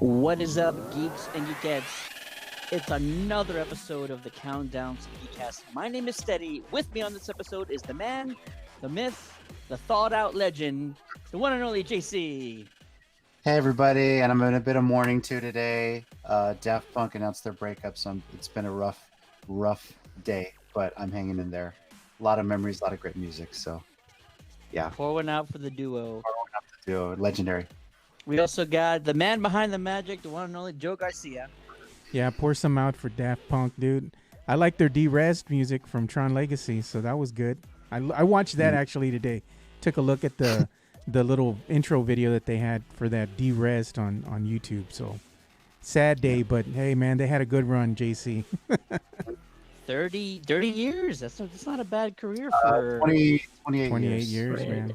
What is up, geeks and geekettes? It's another episode of the Countdown to Geekcast. My name is Steady. With me on this episode is the man, the myth, the thought-out legend, the one and only JC. Hey everybody, and I'm in a bit of mourning too today. Daft Punk announced their breakup, so it's been a rough day, but I'm hanging in there. A lot of memories, a lot of great music, so yeah. Pour one out for the duo. Legendary. We also got the man behind the magic, the one and only Joe Garcia. Yeah, pour some out for Daft Punk, dude. I like their D-Res music from Tron Legacy, so that was good. I watched that actually today. Took a look at the little intro video that they had for that D-Res on YouTube. So sad day, but hey, man, they had a good run, JC. 30 years. That's not a bad career for 28 years, man.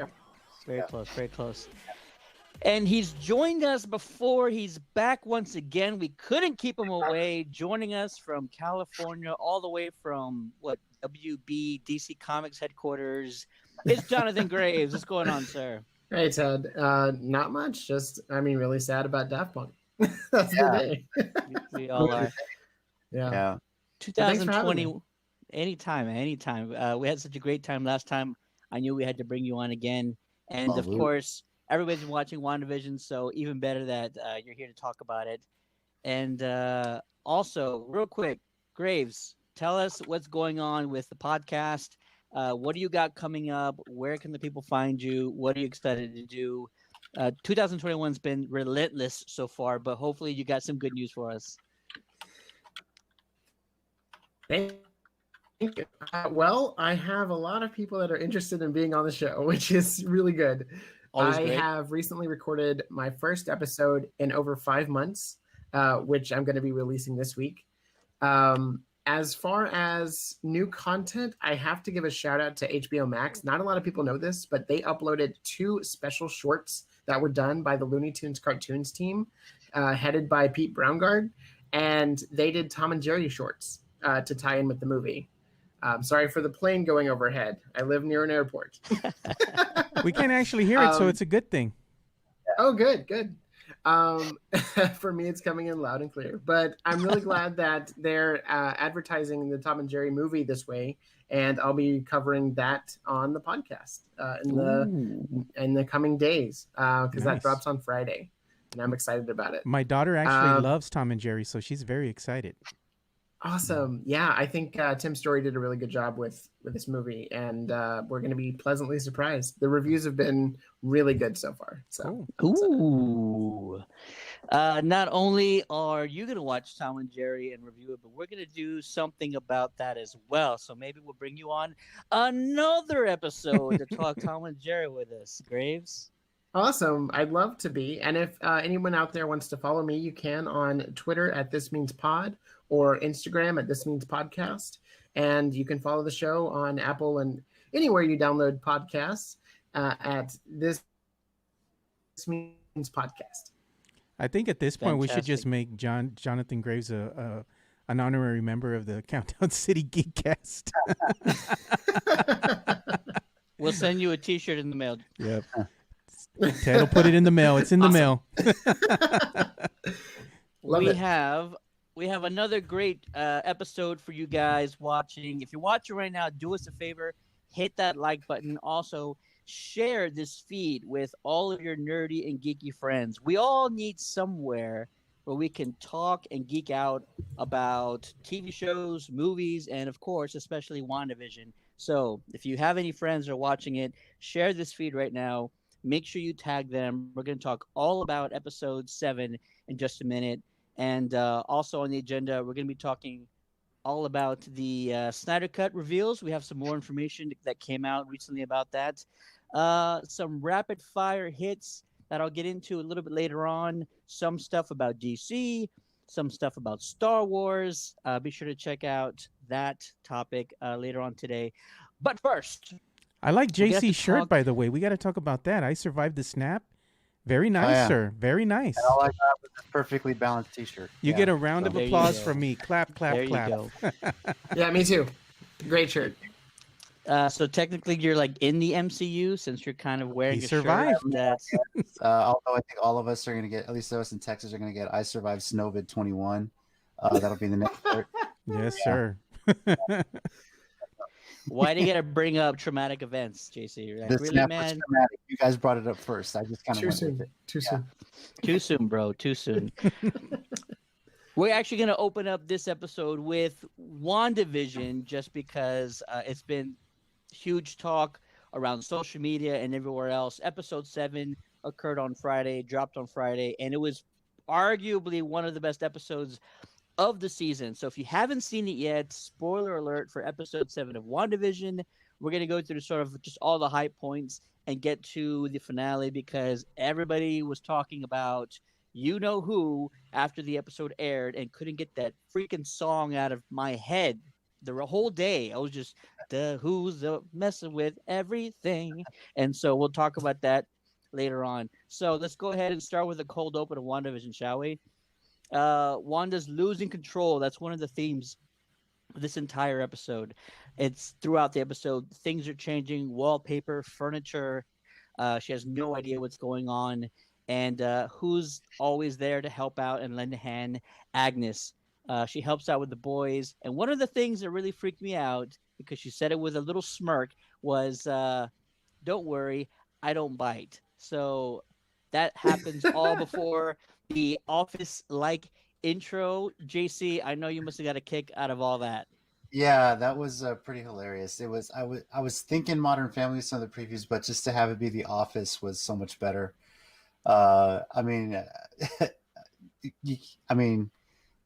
Very close, very close. And he's joined us before. He's back once again. We couldn't keep him away. Joining us from California, all the way from WB DC Comics headquarters. It's Jonathan Graves. What's going on, sir? Hey, Ted. Not much. Just, really sad about Daft Punk. That's the day. We all are. Yeah. 2020. Anytime. We had such a great time last time. I knew we had to bring you on again. And of course, everybody's been watching WandaVision, so even better that you're here to talk about it. And also, real quick, Graves, tell us what's going on with the podcast. What do you got coming up? Where can the people find you? What are you excited to do? 2021's been relentless so far, but hopefully you got some good news for us. Thank you. Well, I have a lot of people that are interested in being on the show, which is really good. Always I great. have recently recorded my first episode in over 5 months, which I'm going to be releasing this week. As far as new content, I have to give a shout out to HBO Max. Not a lot of people know this, but they uploaded 2 special shorts that were done by the Looney Tunes cartoons team, headed by Pete Brownguard, and they did Tom and Jerry shorts to tie in with the movie. Sorry for the plane going overhead. I live near an airport. We can't actually hear it, so it's a good thing. Oh, good. For me, it's coming in loud and clear. But I'm really glad that they're advertising the Tom and Jerry movie this way, and I'll be covering that on the podcast in the coming days because that drops on Friday, and I'm excited about it. My daughter actually loves Tom and Jerry, so she's very excited. Awesome. Yeah, I think Tim Story did a really good job with this movie, and we're going to be pleasantly surprised. The reviews have been really good so far. So, Ooh. Not only are you going to watch Tom and Jerry and review it, but we're going to do something about that as well. So maybe we'll bring you on another episode to talk Tom and Jerry with us, Graves. Awesome. I'd love to be. And if anyone out there wants to follow me, you can on Twitter at This Means Pod or Instagram at This Means Podcast. And you can follow the show on Apple and anywhere you download podcasts at This Means Podcast. I think at this point we should just make Jonathan Graves an honorary member of the Countdown City Geekcast. We'll send you a T-shirt in the mail. Yep. Ted will put it in the mail. It's in the mail. We have another great episode for you guys watching. If you're watching right now, do us a favor, hit that like button. Also, share this feed with all of your nerdy and geeky friends. We all need somewhere where we can talk and geek out about TV shows, movies, and of course, especially WandaVision. So if you have any friends that are watching it, share this feed right now. Make sure you tag them. We're going to talk all about episode 7 in just a minute. And also on the agenda, we're going to be talking all about the Snyder Cut reveals. We have some more information that came out recently about that. Some rapid fire hits that I'll get into a little bit later on. Some stuff about DC, some stuff about Star Wars. Be sure to check out that topic later on today. But first, I like JC's shirt, by the way. We got to talk about that. I survived the snap. Very nice, sir. Very nice. And all I got was a perfectly balanced T-shirt. You get a round of applause from me. Clap, clap, there clap. You go. Yeah, me too. Great shirt. So technically, you're like in the MCU since you're kind of wearing He a shirt survived. that's Although I think all of us are going to get, at least those in Texas are going to get I Survived Snowvid 21. That'll be the next part. Yes, Yeah. sir. Why do you gotta bring up traumatic events, JC? You're like, This really, Netflix man? dramatic. You guys brought it up first. I just kind of Too went with soon. it. Too Yeah. soon. Too soon, bro. Too soon. We're actually gonna open up this episode with WandaVision, just because it's been huge talk around social media and everywhere else. Episode 7 occurred on Friday, dropped on Friday, and it was arguably one of the best episodes of the season. So if you haven't seen it yet, spoiler alert for episode 7 of WandaVision. We're going to go through sort of just all the high points and get to the finale because everybody was talking about you know who after the episode aired and couldn't get that freaking song out of my head the whole day. I was just the who's messing with everything. And so we'll talk about that later on. So let's go ahead and start with the cold open of WandaVision, shall we? Wanda's losing control. That's one of the themes of this entire episode. It's throughout the episode. Things are changing. Wallpaper, furniture. She has no idea what's going on. And who's always there to help out and lend a hand? Agnes. She helps out with the boys. And one of the things that really freaked me out, because she said it with a little smirk, was don't worry, I don't bite. So that happens all before the office-like intro. JC, I know you must have got a kick out of all that. Yeah, that was pretty hilarious. It was. I was thinking Modern Family some of the previews, but just to have it be The Office was so much better. I mean, I mean,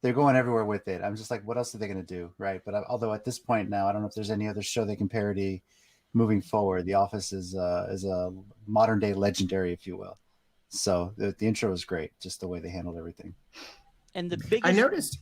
they're going everywhere with it. I'm just like, what else are they going to do, right? But although at this point now, I don't know if there's any other show they can parody moving forward. The Office is a modern day legendary, if you will. So the intro was great, just the way they handled everything. And the biggest, I noticed.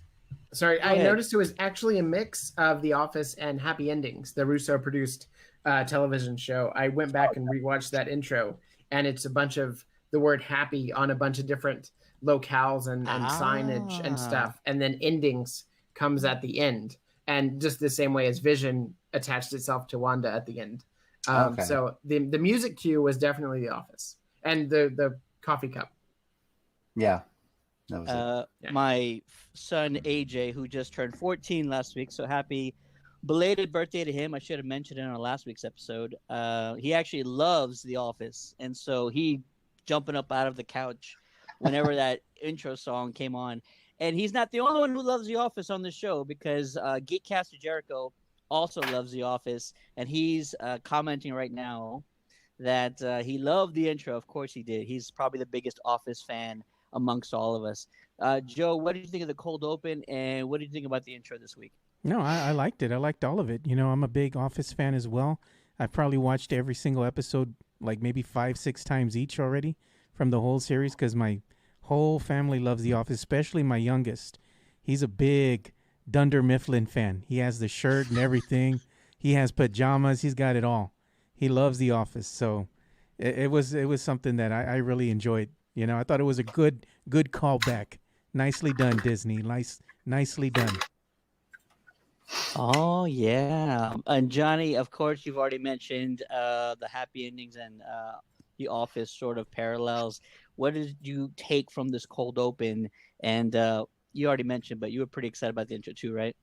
Sorry, Go I ahead. noticed it was actually a mix of The Office and Happy Endings, the Russo produced television show. I went back and rewatched that intro, and it's a bunch of the word happy on a bunch of different locales and signage and stuff. And then endings comes at the end. And just the same way as Vision attached itself to Wanda at the end. Okay. So the music cue was definitely The Office. And the coffee cup. Yeah, that was it. Yeah. My son AJ, who just turned 14 last week, so happy belated birthday to him. I should have mentioned it on last week's episode. He actually loves The Office, and so he jumping up out of the couch whenever that intro song came on. And he's not the only one who loves The Office on the show, because Geekcaster Jericho also loves The Office, and he's commenting right now that he loved the intro. Of course he did. He's probably the biggest Office fan amongst all of us. Joe, what did you think of the cold open, and what did you think about the intro this week? No, I liked it. I liked all of it. You know, I'm a big Office fan as well. I've probably watched every single episode like maybe 5-6 times each already from the whole series, because my whole family loves The Office, especially my youngest. He's a big Dunder Mifflin fan. He has the shirt and everything. He has pajamas. He's got it all. He loves The Office. So it was something that I really enjoyed. You know, I thought it was a good callback. Nicely done, Disney. Nicely done. Oh yeah, and Johnny, of course, you've already mentioned the happy endings and the Office sort of parallels. What did you take from this cold open? And you already mentioned, but you were pretty excited about the intro too, right?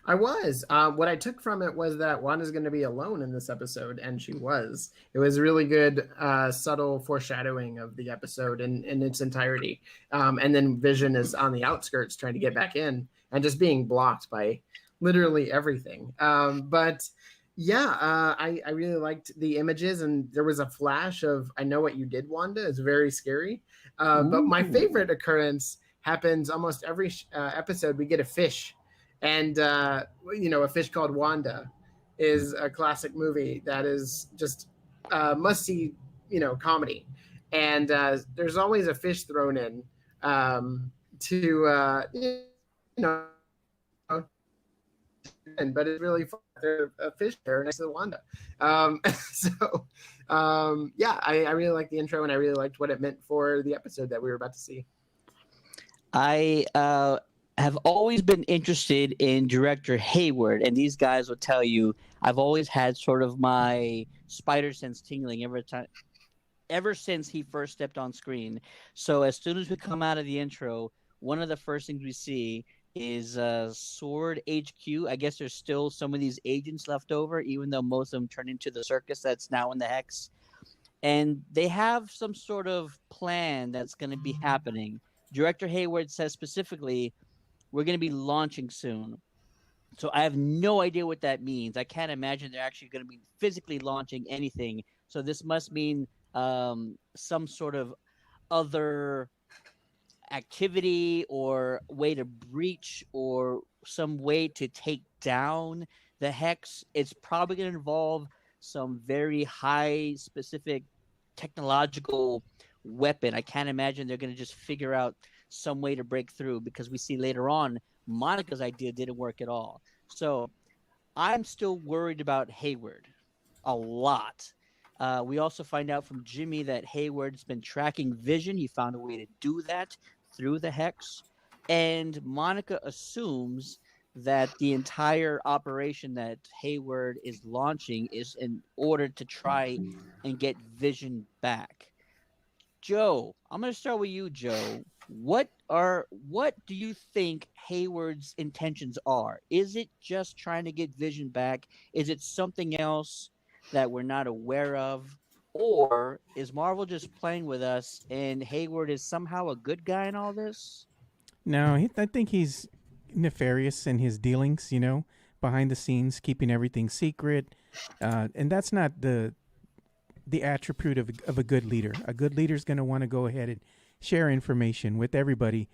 I was. What I took from it was that Wanda's going to be alone in this episode, and she was. It was really good, subtle foreshadowing of the episode in its entirety. And then Vision is on the outskirts trying to get back in and just being blocked by literally everything. But yeah, I really liked the images, and there was a flash of "I know what you did, Wanda." It's very scary. But my favorite occurrence happens almost every episode. We get a fish. And, you know, A Fish Called Wanda is a classic movie that is just must-see, you know, comedy. And there's always a fish thrown in to, you know, but it's really fun. There's a fish there next to Wanda. Yeah, I really liked the intro, and I really liked what it meant for the episode that we were about to see. I have always been interested in director Hayward, and these guys will tell you I've always had sort of my spider sense tingling every time, ever since he first stepped on screen. So as soon as we come out of the intro, one of the first things we see is Sword HQ. I guess there's still some of these agents left over, even though most of them turned into the circus that's now in the Hex. And they have some sort of plan that's going to be happening. Director Hayward says specifically, we're going to be launching soon. So I have no idea what that means. I can't imagine they're actually going to be physically launching anything. So this must mean some sort of other activity or way to breach or some way to take down the Hex. It's probably going to involve some very high specific technological weapon. I can't imagine they're going to just figure out some way to break through, because we see later on Monica's idea didn't work at all. So I'm still worried about Hayward a lot. We also find out from Jimmy that Hayward's been tracking Vision. He found a way to do that through the Hex. And Monica assumes that the entire operation that Hayward is launching is in order to try and get Vision back. Joe, I'm going to start with you, Joe. What do you think Hayward's intentions are? Is it just trying to get Vision back? Is it something else that we're not aware of? Or is Marvel just playing with us and Hayward is somehow a good guy in all this? No, I think he's nefarious in his dealings, behind the scenes, keeping everything secret. And that's not the attribute of a good leader. A good leader is going to want to go ahead and share information with everybody,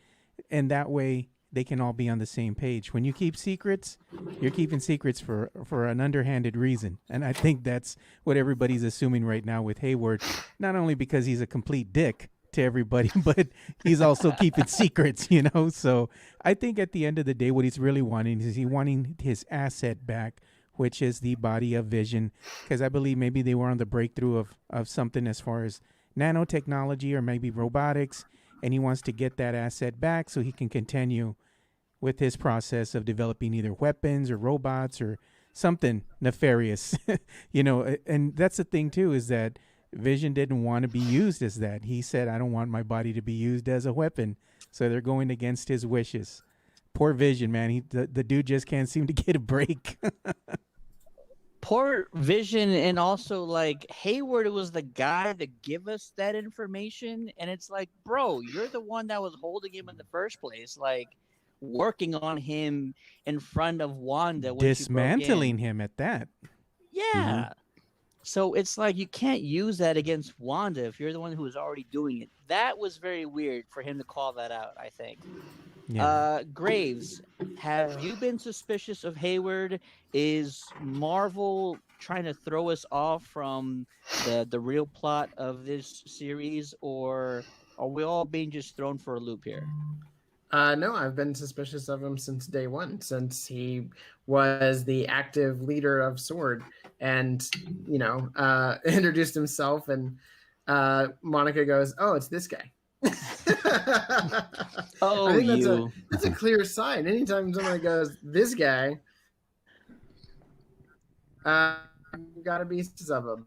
and that way they can all be on the same page. When you keep secrets, you're keeping secrets for an underhanded reason, and I think that's what everybody's assuming right now with Hayward, not only because he's a complete dick to everybody, but he's also keeping secrets, So I think at the end of the day, what he's really wanting is wanting his asset back, which is the body of Vision, because I believe maybe they were on the breakthrough of something as far as nanotechnology or maybe robotics, and he wants to get that asset back so he can continue with his process of developing either weapons or robots or something nefarious, and that's the thing too, is that Vision didn't want to be used as that. He said, I don't want my body to be used as a weapon, so they're going against his wishes. Poor Vision, man. The dude just can't seem to get a break. Poor Vision, and also like Hayward was the guy that give us that information, and it's like, bro, you're the one that was holding him in the first place, like working on him in front of Wanda, when dismantling him at that. Yeah. Mm-hmm. So it's like you can't use that against Wanda if you're the one who was already doing it. That was very weird for him to call that out, I think. Yeah. Graves, have you been suspicious of Hayward? Is Marvel trying to throw us off from the real plot of this series, or are we all being just thrown for a loop here? No, I've been suspicious of him since day one, since he was the active leader of Sword and, introduced himself, and Monica goes, oh, it's this guy. Oh, I think that's a clear sign. Anytime someone goes, this guy, you gotta be suspicious of him.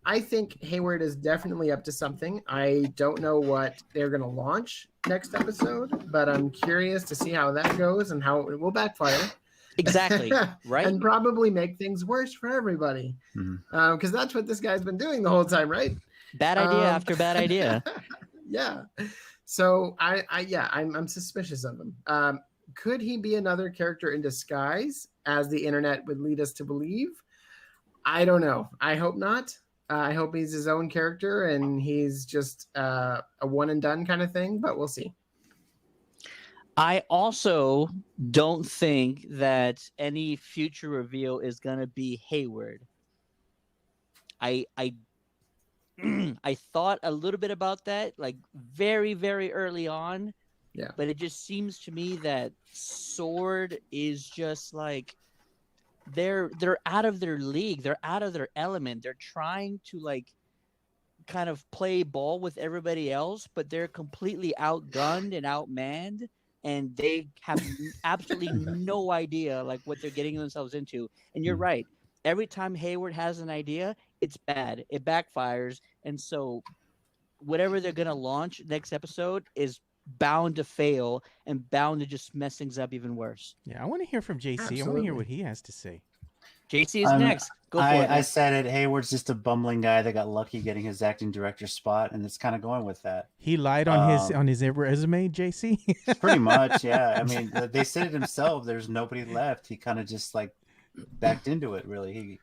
I think Hayward is definitely up to something. I don't know what they're going to launch next episode, but I'm curious to see how that goes and how it will backfire. Exactly, right? And probably make things worse for everybody. Because that's what this guy's been doing the whole time, right? Bad idea after bad idea. Yeah. So I'm suspicious of him. Could he be another character in disguise, as the internet would lead us to believe? I don't know. I hope not. I hope he's his own character and he's just a one and done kind of thing, but we'll see. I also don't think that any future reveal is going to be Hayward. I thought a little bit about that, like very, very early on. Yeah. But it just seems to me that Sword is just like, they're out of their league. They're out of their element. They're trying to like kind of play ball with everybody else, but they're completely outgunned and outmanned. and they have absolutely no idea like what they're getting themselves into. And you're right. Every time Hayward has an idea, it's bad. It backfires, and so whatever they're gonna launch next episode is bound to fail and bound to just mess things up even worse. Yeah, I want to hear from JC. I want to hear what he has to say. JC is next. Go for it. I said it. Hayward's just a bumbling guy that got lucky getting his acting director spot, and it's kind of going with that. He lied on his resume, JC. Pretty much, yeah. I mean, they said it himself. There's nobody left. He kind of just like backed into it, really.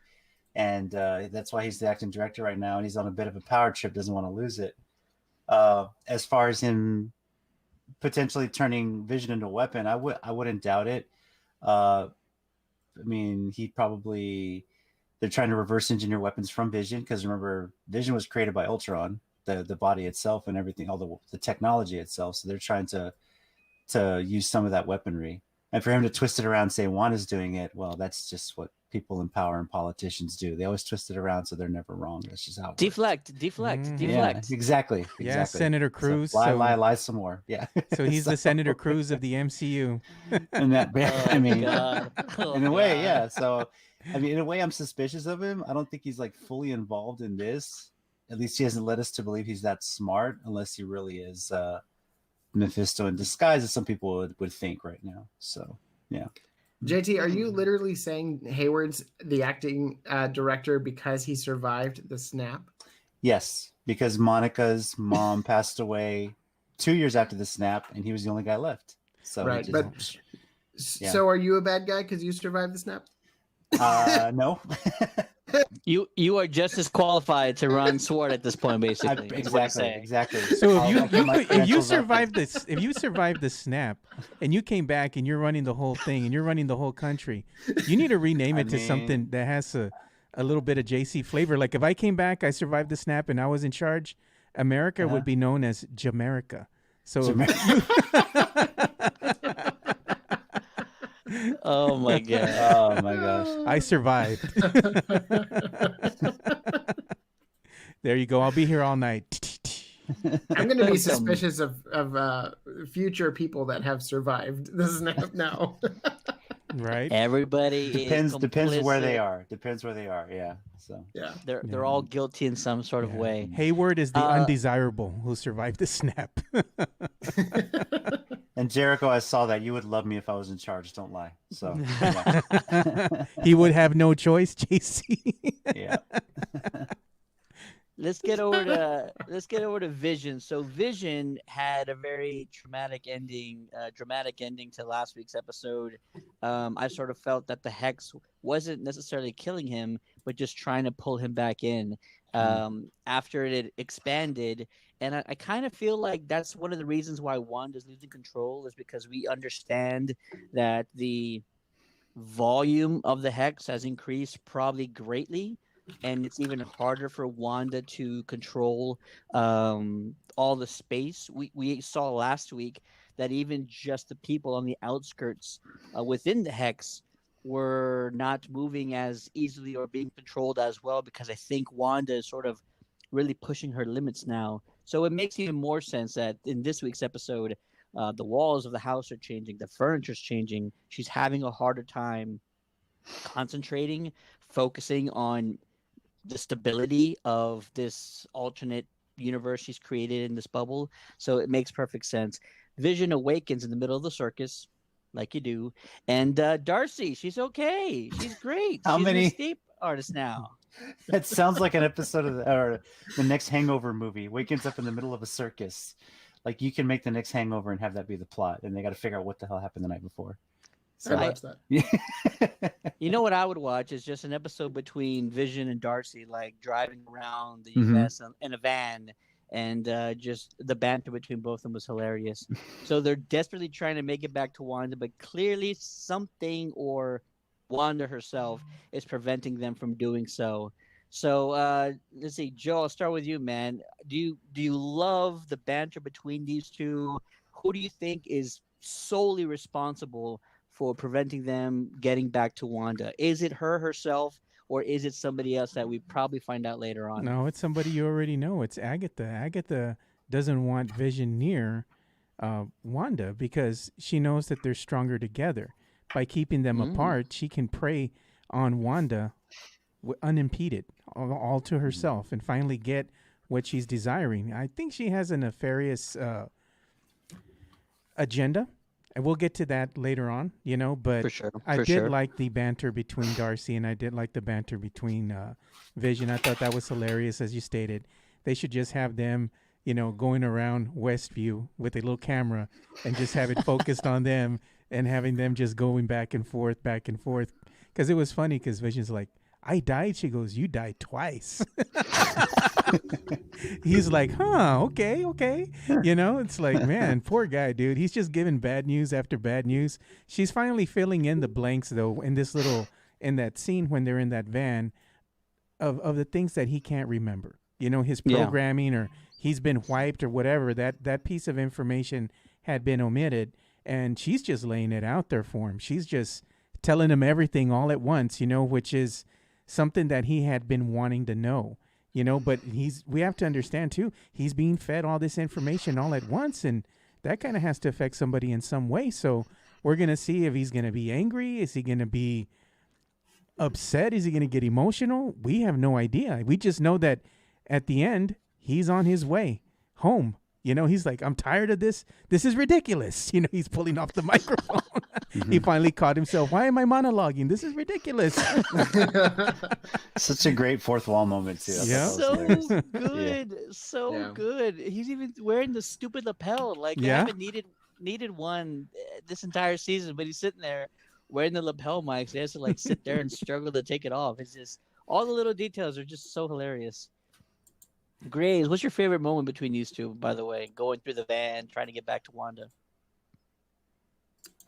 That's why he's the acting director right now, and he's on a bit of a power trip. Doesn't want to lose it. As far as him potentially turning Vision into a weapon, I wouldn't doubt it. I mean, they're trying to reverse engineer weapons from Vision, because remember, Vision was created by Ultron, the body itself and everything, all the technology itself. So they're trying to use some of that weaponry. And for him to twist it around and say Wanda's doing it, well, that's just what people in power and politicians do. They always twist it around so they're never wrong. That's just how it deflect. Yeah, exactly. Yeah, Senator Cruz. So lie some more. Yeah. So he's the Senator Cruz of the MCU. And that, I mean, in a way, God. yeah. So, I mean, in a way, I'm suspicious of him. I don't think he's like fully involved in this. At least he hasn't led us to believe he's that smart, unless he really is Mephisto in disguise, as some people would think right now. So, yeah. JT, are you literally saying Hayward's the acting director because he survived the snap? Yes, because Monica's mom passed away 2 years after the snap, and he was the only guy left. So right, yeah. So are you a bad guy because you survived the snap? No. You are just as qualified to run SWORD at this point, basically. Exactly. So if you survived the snap and you came back and you're running the whole thing and you're running the whole country, you need to rename it to something that has a little bit of JC flavor. Like if I came back, I survived the snap, and I was in charge, America would be known as Jamaica. So. Oh my god! Oh my gosh! I survived. There you go. I'll be here all night. I'm going to be suspicious of future people that have survived the snap now. Right. Everybody depends where they are. Depends where they are. Yeah. So yeah, they're all guilty in some sort of way. Hayward is the undesirable who survived the snap. And Jericho, I saw that. You would love me if I was in charge. Don't lie. So yeah. He would have no choice, JC. Yeah. Let's get over to Vision. So Vision had a very dramatic ending to last week's episode. I sort of felt that the Hex wasn't necessarily killing him, but just trying to pull him back in after it had expanded. And I kind of feel like that's one of the reasons why Wanda's losing control, is because we understand that the volume of the Hex has increased probably greatly. And it's even harder for Wanda to control all the space. We saw last week that even just the people on the outskirts within the Hex were not moving as easily or being controlled as well, because I think Wanda is sort of really pushing her limits now. So it makes even more sense that in this week's episode, the walls of the house are changing, the furniture's changing. She's having a harder time concentrating, focusing on the stability of this alternate universe she's created in this bubble. So it makes perfect sense. Vision awakens in the middle of the circus, like you do, and Darcy, she's okay. She's great. She's an escape artist now. It sounds like an episode of the next Hangover movie. Wakens up in the middle of a circus. Like, you can make the next Hangover and have that be the plot, and they got to figure out what the hell happened the night before. So I watched that. You know what I would watch is just an episode between Vision and Darcy, like driving around the US in a van, and just the banter between both of them was hilarious. So they're desperately trying to make it back to Wanda, but clearly something, or Wanda herself, is preventing them from doing so. So let's see, Joe, I'll start with you, man. Do you love the banter between these two? Who do you think is solely responsible for preventing them getting back to Wanda? Is it her herself, or is it somebody else that we probably find out later on? No, it's somebody you already know. It's Agatha. Agatha doesn't want Vision near Wanda because she knows that they're stronger together. By keeping them apart, she can prey on Wanda unimpeded, all to herself, and finally get what she's desiring. I think she has a nefarious agenda, and we'll get to that later on, but For sure. I For did sure. like the banter between Darcy, and I did like the banter between Vision. I thought that was hilarious, as you stated. They should just have them, going around Westview with a little camera and just have it focused on them and having them just going back and forth. Because it was funny because Vision's like, I died. She goes, you died twice. He's like, huh, okay. It's like, man, poor guy, dude. He's just giving bad news after bad news. She's finally filling in the blanks, though, in that scene when they're in that van of the things that he can't remember. His programming or he's been wiped or whatever. That piece of information had been omitted, and she's just laying it out there for him. She's just telling him everything all at once, which is something that he had been wanting to know. But we have to understand too, he's being fed all this information all at once, and that kind of has to affect somebody in some way. So we're going to see if he's going to be angry. Is he going to be upset? Is he going to get emotional? We have no idea. We just know that at the end, he's on his way home. He's like, I'm tired of this. This is ridiculous. He's pulling off the microphone. He finally caught himself. Why am I monologuing? This is ridiculous. Such a great fourth wall moment too. Yeah. So good. Yeah. So good. He's even wearing the stupid lapel. Like, I haven't needed one this entire season, but he's sitting there wearing the lapel mics. He has to sit there and struggle to take it off. It's just, all the little details are just so hilarious. Graves, what's your favorite moment between these two, by the way? Going through the van, trying to get back to Wanda.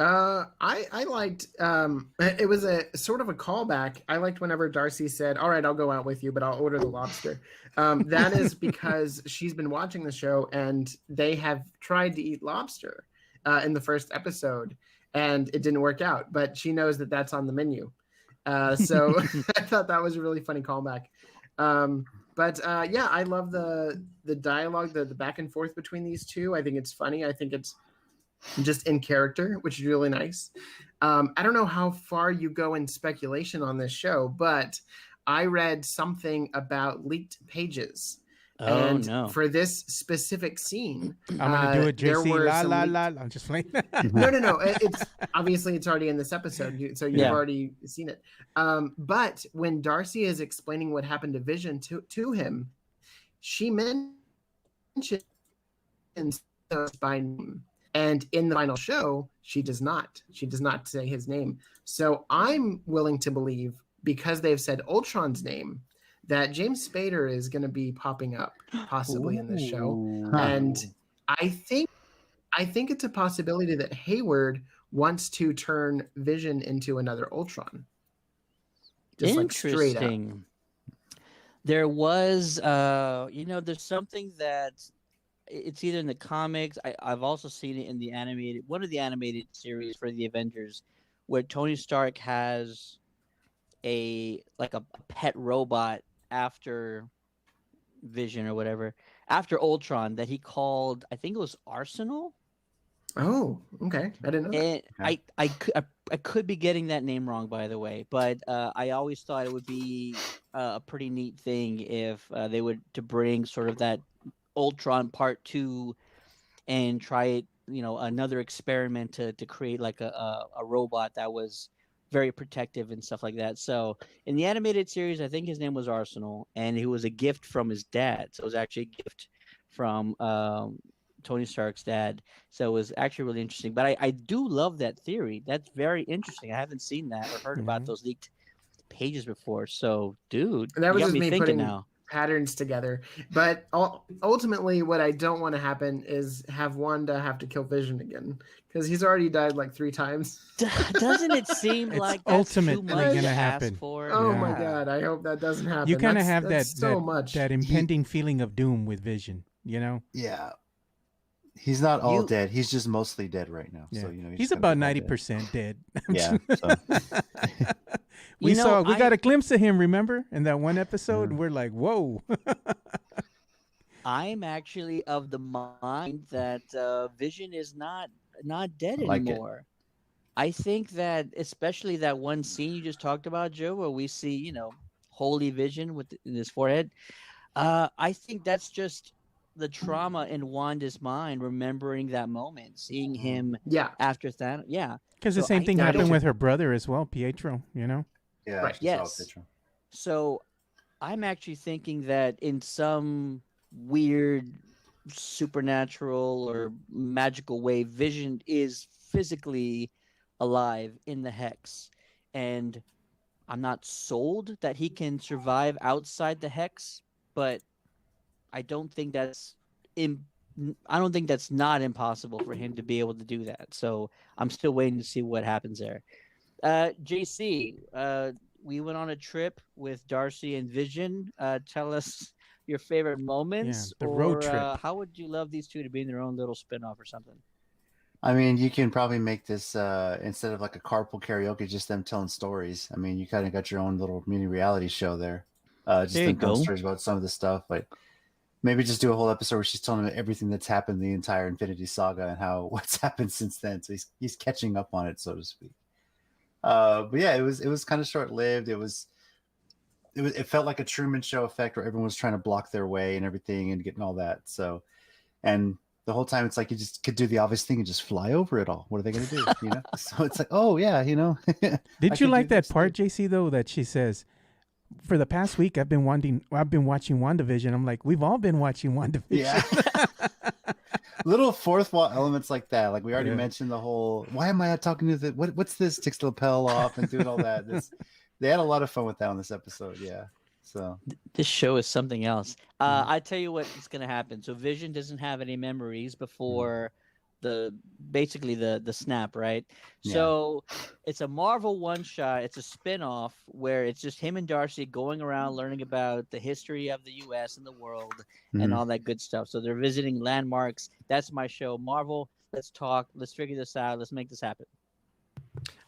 I liked it was a sort of a callback. I liked whenever Darcy said, all right, I'll go out with you, but I'll order the lobster. That is because she's been watching the show and they have tried to eat lobster in the first episode and it didn't work out, but she knows that that's on the menu. So I thought that was a really funny callback. But I love the dialogue, the back and forth between these two. I think it's funny. I think it's just in character, which is really nice. I don't know how far you go in speculation on this show, but I read something about leaked pages. For this specific scene, I'm gonna do it, JC. La. I'm just playing. No. It's obviously it's already in this episode, so you've already seen it. But when Darcy is explaining what happened to Vision to him, she mentions by name, and in the final show, she does not. She does not say his name. So I'm willing to believe, because they've said Ultron's name, that James Spader is going to be popping up possibly in this show. And I think it's a possibility that Hayward wants to turn Vision into another Ultron. Just straight up. There was, there's something that it's either in the comics. I've also seen it in one of the animated series for the Avengers, where Tony Stark has a pet robot after Vision or whatever, after Ultron, that he called, I think it was Arsenal. Oh, okay. I didn't know that. And I could be getting that name wrong, by the way, but I always thought it would be a pretty neat thing if they would to bring sort of that Ultron Part 2 and try it, another experiment to create a robot that was very protective and stuff like that. So in the animated series, I think his name was Arsenal, and it was a gift from his dad. So it was actually a gift from Tony Stark's dad. So it was actually really interesting. But I do love that theory. That's very interesting. I haven't seen that or heard about those leaked pages before. So, dude, that was you got just me me thinking putting now. Patterns together. But ultimately, what I don't want to happen is have Wanda have to kill Vision again, because he's already died 3 times. Doesn't it seem like that's ultimately too much gonna to happen? ask for? Oh Yeah. my God! I hope that doesn't happen. You kind of have that's so much. that impending feeling of doom with Vision. Yeah. He's not all dead. He's just mostly dead right now. Yeah. So he's about 90% dead. Yeah. So. We got a glimpse of him, remember, in that one episode? And we're like, whoa. I'm actually of the mind that Vision is not dead I like it. anymore. I think that especially that one scene you just talked about, Joe, where we see, Holy Vision in his forehead. I think that's just the trauma in Wanda's mind, remembering that moment, seeing him Yeah. after Thanos. Yeah. Because the So same thing I happened don't- with her brother as well, Pietro. You know. Yeah, Right. she saw a Yes. picture. So I'm actually thinking that in some weird supernatural or magical way, Vision is physically alive in the hex. And I'm not sold that he can survive outside the hex, but I don't think that's Im- I don't think that's not impossible for him to be able to do that. So I'm still waiting to see what happens there. JC, we went on a trip with Darcy and Vision. Tell us your favorite moments, the road or trip. how would you love these two to be in their own little spin-off or something? I mean, you can probably make this instead of like a carpool karaoke, just them telling stories. I mean, you kind of got your own little mini reality show there. Just There you them telling go. stories about some of the stuff. Like maybe just do a whole episode where she's telling them everything that's happened in the entire Infinity Saga and how what's happened since then. So he's catching up on it, so to speak. But yeah, it was kind of short lived. It felt like a Truman Show effect where everyone was trying to block their way and everything and getting all that. So, and the whole time it's like you just could do the obvious thing and just fly over it all. What are they going to do? You know? So it's like, oh yeah, I Did you could like do that this part, too. JC? Though that she says, for the past week I've been watching WandaVision. I'm like, we've all been watching WandaVision. Yeah. Little fourth wall elements like that. Like we already Yeah. mentioned the whole, why am I talking to the, what's this? Takes the lapel off and doing all that. They had a lot of fun with that on this episode. Yeah. So This show is something else. I tell you what's going to happen. So Vision doesn't have any memories before basically the snap, right? Yeah. So it's a Marvel one shot. It's a spin-off where it's just him and Darcy going around learning about the history of the US and the world and Mhm. all that good stuff. So they're visiting landmarks. That's my show. Marvel, let's talk. Let's figure this out. Let's make this happen.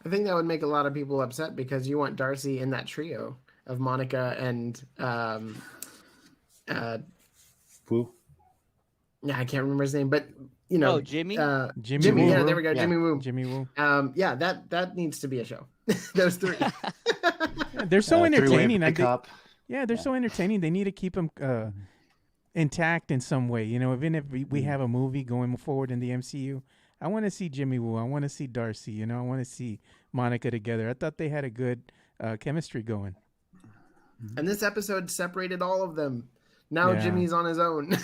I think that would make a lot of people upset because you want Darcy in that trio of Monica and Woo. yeah, I can't remember his name, but you know, Jimmy? Jimmy Woo. Yeah, there we go, Yeah. Jimmy Woo. Jimmy Woo. Yeah, that needs to be a show. Those three. Yeah, they're so Three-way entertaining. pickup. They're so entertaining. They need to keep them intact in some way. You know, even if we have a movie going forward in the MCU, I want to see Jimmy Woo. I want to see Darcy. You know, I want to see Monica together. I thought they had a good chemistry going. And this episode separated all of them. Now Yeah. Jimmy's on his own.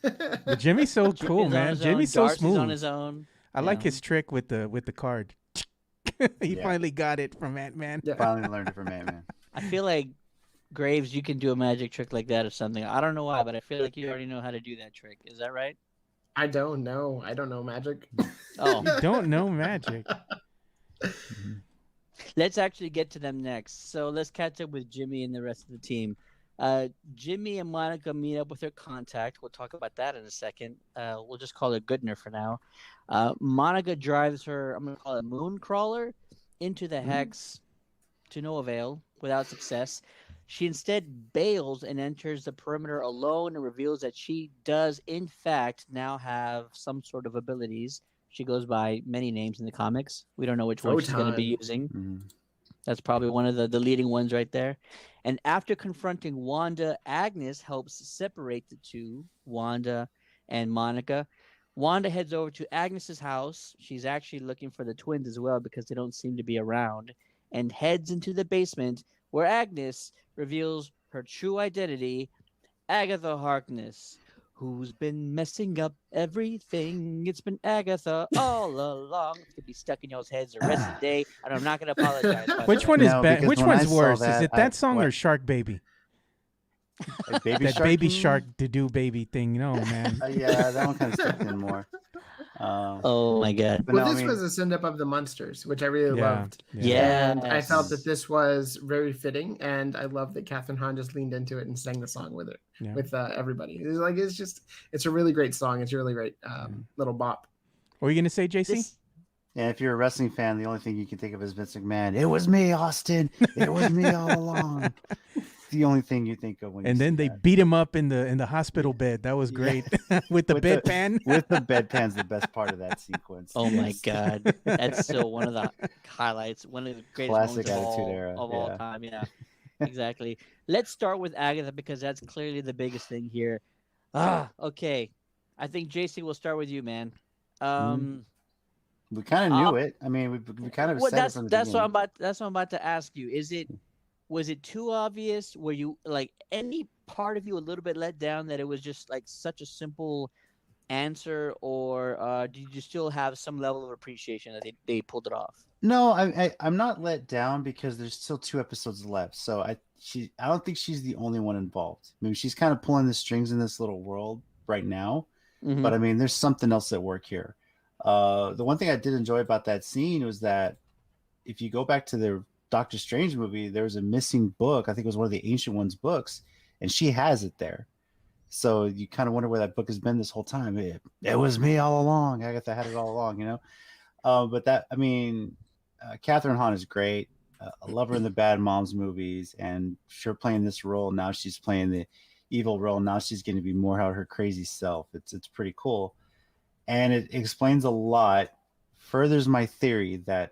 But Jimmy's so Jimmy's cool, on man. his Jimmy's own, so Darcy's smooth. on his own. I like Yeah. his trick with the card. He Yeah. finally got it from Ant-Man. Yeah. Finally learned it from Ant-Man. I feel like Graves, you can do a magic trick like that or something. I don't know why, but I feel like you already know how to do that trick. Is that right? I don't know. I don't know magic. Oh, You don't know magic. let's actually get to them next. So let's catch up with Jimmy and the rest of the team. Jimmy and Monica meet up with their contact. We'll talk about that in a second. We'll just call it Goodner for now. Monica drives her, I'm going to call it moon crawler, into the hex to no avail, without success. She instead bails and enters the perimeter alone and reveals that she does, in fact, now have some sort of abilities. She goes by many names in the comics. We don't know which one she's going to be using. Mhm. That's probably one of the leading ones right there. And after confronting Wanda, Agnes helps separate the two, Wanda and Monica. Wanda heads over to Agnes's house. She's actually looking for the twins as well because they don't seem to be around, and heads into the basement where Agnes reveals her true identity, Agatha Harkness, who's been messing up everything. It's been Agatha all along. It's gonna be stuck in y'all's heads the rest of the day, and I'm not gonna apologize. by the Which way. one is No, bad? because Which when I one's saw worse? Is that, it that song or what? Shark Baby? Like baby That shark. baby shark to do baby thing. No, man. Yeah, that one kind of stuck in more. Oh my god. But Well, no, I this mean, was a send up of the monsters, which I really Yeah. loved. Yeah. And I felt that this was very fitting, and I love that Catherine Hahn just leaned into it and sang the song with it, Yeah. with everybody. It's a really great song. It's a really great little bop. What were you gonna say, JC? This, yeah, if you're a wrestling fan, the only thing you can think of is Vince McMahon. It was me, Austin. It was me all along. the only thing you think of when you And then see they that. beat him up in the hospital bed. That was great. With the bedpan. With the bedpan's the best part of that sequence. Oh my Yes. God, that's still one of the highlights, one of the greatest Classic moments Attitude Era. of all Yeah. time. Yeah, exactly. Let's start with Agatha because that's clearly the biggest thing here. Okay. I think JC will start with you, man. We kind of Uh, knew it. I mean, we kind of well, said it from the beginning. that's what I'm about to ask you. Was it too obvious? Were you like any part of you a little bit let down that it was just like such a simple answer, or did you still have some level of appreciation that they pulled it off? No, I'm not let down because there's still 2 episodes left. So I don't think she's the only one involved. I mean, she's kind of pulling the strings in this little world right now. Mm-hmm. But I mean, there's something else at work here. The one thing I did enjoy about that scene was that if you go back to the Doctor Strange movie, there was a missing book. I think it was one of the Ancient Ones books, and she has it there. So you kind of wonder where that book has been this whole time. It was me all along. Agatha had it all along, you know. But that, I mean, Catherine Hahn is great. I love her in the Bad Moms movies, and sure playing this role now. She's playing the evil role. Now she's going to be more out her crazy self. It's pretty cool, and it explains a lot. Furthers my theory that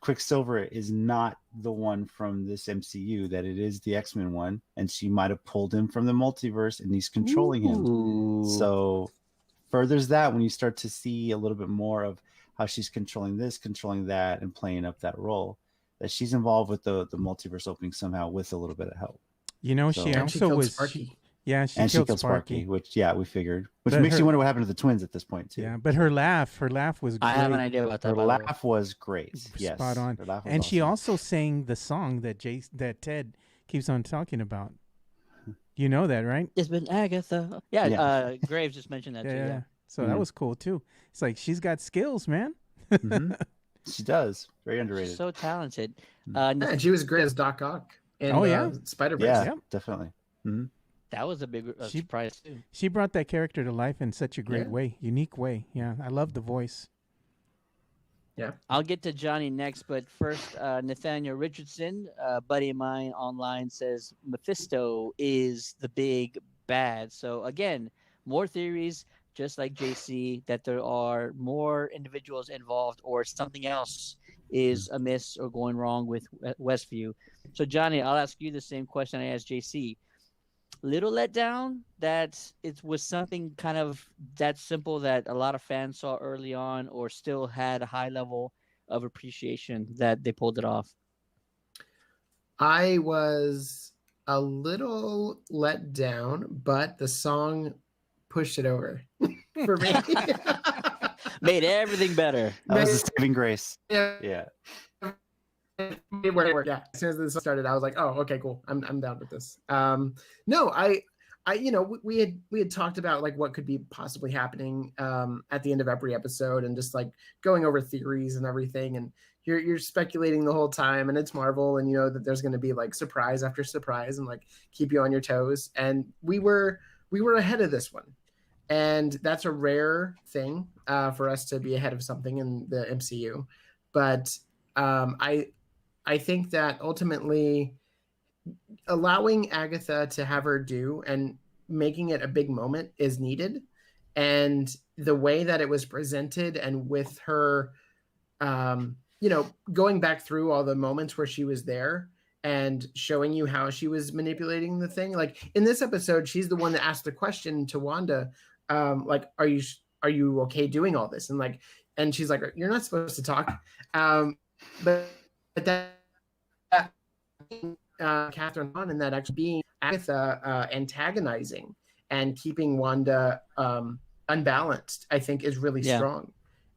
Quicksilver is not the one from this MCU, that it is the X-Men one, and she might have pulled him from the multiverse and he's controlling him. So furthers that when you start to see a little bit more of how she's controlling this, controlling that, and playing up that role, that she's involved with the multiverse opening somehow with a little bit of help. You know, So- she And also she killed was. Sparky. She killed Sparky. which we figured, which But makes her- you wonder what happened to the twins at this point too. Yeah, but her laugh was great. I have an idea about that. Her by the way. laugh was great. Yes, Spot on. her laugh was And she awesome. also sang the song that Ted keeps on talking about. You know that, right? It's been Agatha. Yeah, Yeah. Graves just mentioned that too. Yeah. Yeah. So that was cool too. It's like she's got skills, man. Mhm. She does. Very underrated. So talented. Yeah, and she was great as Doc Ock in Oh, yeah? Spider-Verse. yeah, Yep. definitely. That was a big She- surprise too. She brought that character to life in such a great Yeah. way, unique way. Yeah, I love the voice. I'll get to Johnny next, but first, Nathaniel Richardson, a buddy of mine online, says Mephisto is the big bad. So again, more theories, just like JC, that there are more individuals involved or something else is amiss or going wrong with Westview. So Johnny, I'll ask you the same question I asked JC. Little let down that it was something kind of that simple that a lot of fans saw early on, or still had a high level of appreciation that they pulled it off. I was a little let down, but the song pushed it over for me. Made everything better. That was a saving grace. Yeah. Yeah. It worked. Yeah. As soon as this started, I was like, "Oh, okay, cool. I'm down with this." No, I, you know, we had talked about like what could be possibly happening at the end of every episode, and just like going over theories and everything, and you're speculating the whole time, and it's Marvel, and you know that there's going to be like surprise after surprise, and like keep you on your toes. And we were ahead of this one, and that's a rare thing for us to be ahead of something in the MCU, but I think that ultimately allowing Agatha to have her due and making it a big moment is needed. And the way that it was presented, and with her, you know, going back through all the moments where she was there and showing you how she was manipulating the thing. Like in this episode, she's the one that asked the question to Wanda, like, are you okay doing all this? And like, and she's like, you're not supposed to talk. But that Catherine Hahn, and that actually being Agatha antagonizing and keeping Wanda unbalanced, I think is really strong.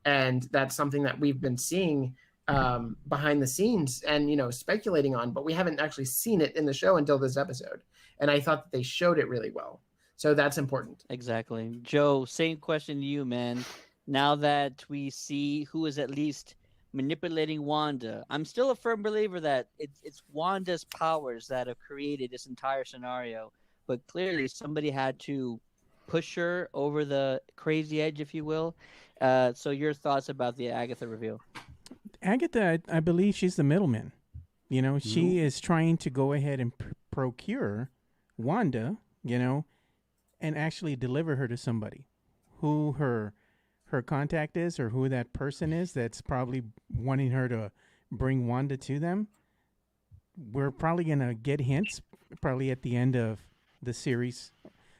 And that's something that we've been seeing behind the scenes and, you know, speculating on, but we haven't actually seen it in the show until this episode. And I thought that they showed it really well. So that's important. Exactly. Joe, same question to you, man. Now that we see who is at least manipulating Wanda, I'm still a firm believer that it's Wanda's powers that have created this entire scenario. But clearly somebody had to push her over the crazy edge, if you will. So your thoughts about the Agatha reveal? Agatha, I believe she's the middleman. You know, she is trying to go ahead and procure Wanda, and actually deliver her to somebody who her contact is or who that person is that's probably wanting her to bring Wanda to them. We're probably going to get hints probably at the end of the series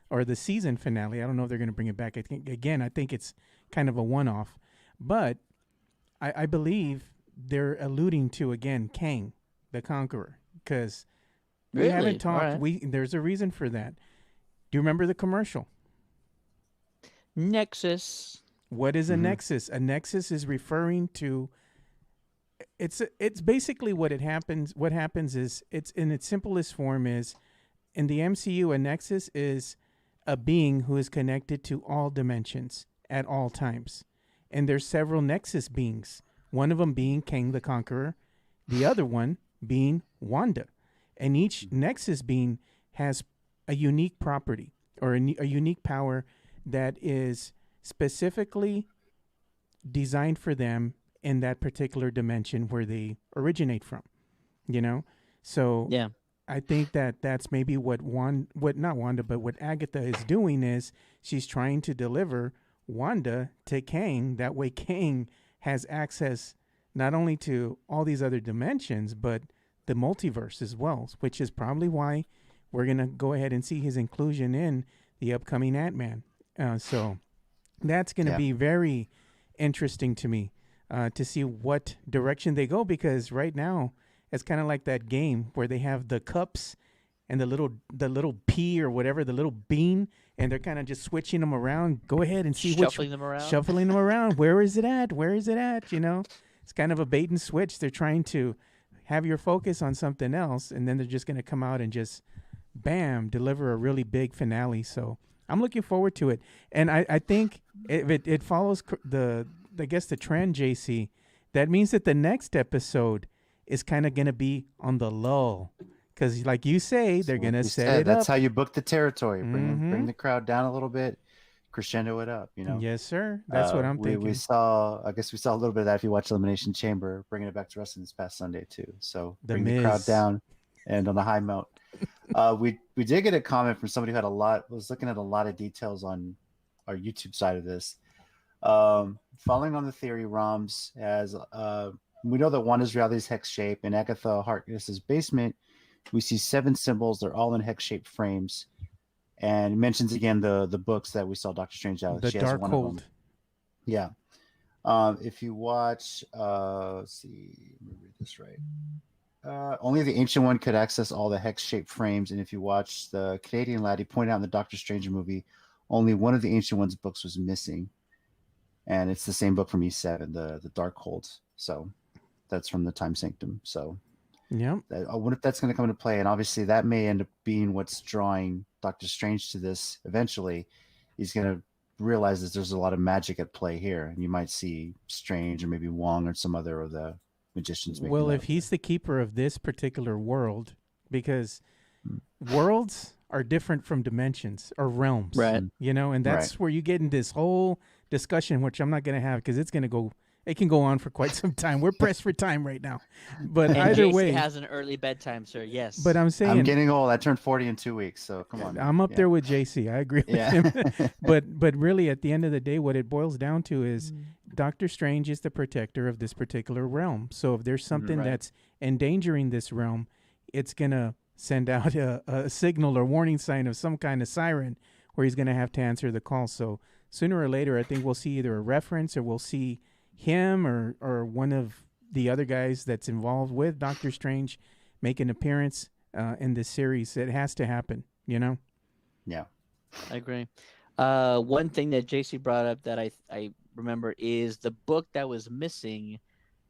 or the season finale. I don't know if they're going to bring it back. I think it's kind of a one-off. But I believe they're alluding to, again, Kang, the Conqueror, because we haven't talked. Right. There's a reason for that. Do you remember the commercial? Nexus. What is a nexus? A nexus is referring to. It's basically what it happens. What happens is it's in its simplest form is in the MCU. A nexus is a being who is connected to all dimensions at all times, and there's several nexus beings. One of them being Kang the Conqueror, the other one being Wanda, and each nexus being has a unique property or a unique power that is specifically designed for them in that particular dimension where they originate from, So yeah, I think that's maybe what not Wanda, but what Agatha is doing is she's trying to deliver Wanda to Kang. That way Kang has access not only to all these other dimensions, but the multiverse as well, which is probably why we're going to go ahead and see his inclusion in the upcoming Ant-Man. So that's going to be very interesting to me to see what direction they go, because right now it's kind of like that game where they have the cups and the little pea or whatever, the little bean, and they're kind of just switching them around. Go ahead and see shuffling them around. Where is it at? Where is it at? It's kind of a bait and switch. They're trying to have your focus on something else, and then they're just going to come out and just, bam, deliver a really big finale. So I'm looking forward to it. And I think it follows the trend, JC. That means that the next episode is kind of going to be on the lull. Because like you say, they're going to set it up. That's how you book the territory. Bring the crowd down a little bit, crescendo it up, Yes, sir. That's what I'm thinking. We saw a little bit of that if you watch Elimination Chamber, bringing it back to wrestling this past Sunday too. So bring the crowd down and on a high note. We did get a comment from somebody who was looking at a lot of details on our YouTube side of this. Following on the theory, Roms, as we know that Wanda's reality is hex shape. In Agatha Harkness's basement, we see 7 symbols. They're all in hex shaped frames. And it mentions again the books that we saw Doctor Strange out. The she has one Darkhold. of them. Yeah. If you watch, let's see, let me read this right. Only the Ancient One could access all the hex-shaped frames, and if you watch the Canadian lad, he pointed out in the Doctor Strange movie, only one of the Ancient One's books was missing, and it's the same book from E7, the Darkhold. So that's from the Time Sanctum. So yeah, I wonder if that's going to come into play, and obviously that may end up being what's drawing Doctor Strange to this. Eventually, he's going to realize that there's a lot of magic at play here, and you might see Strange or maybe Wong or some other of the magicians. Well, if he's the keeper of this particular world, because worlds are different from dimensions or realms, right? And that's where you get in this whole discussion, which I'm not going to have because it can go on for quite some time. We're pressed for time right now, but and either JC way, has an early bedtime, sir. Yes, but I'm saying I'm getting old. I turned 40 in 2 weeks, so come on. I'm up there with JC. I agree with him. but really, at the end of the day, what it boils down to is Doctor Strange is the protector of this particular realm. So if there's something that's endangering this realm, it's gonna send out a signal or warning sign of some kind of siren where he's gonna have to answer the call. So sooner or later, I think we'll see either a reference or we'll see him or one of the other guys that's involved with Doctor Strange make an appearance in this series. It has to happen, Yeah, I agree. One thing that JC brought up that I remember is the book that was missing.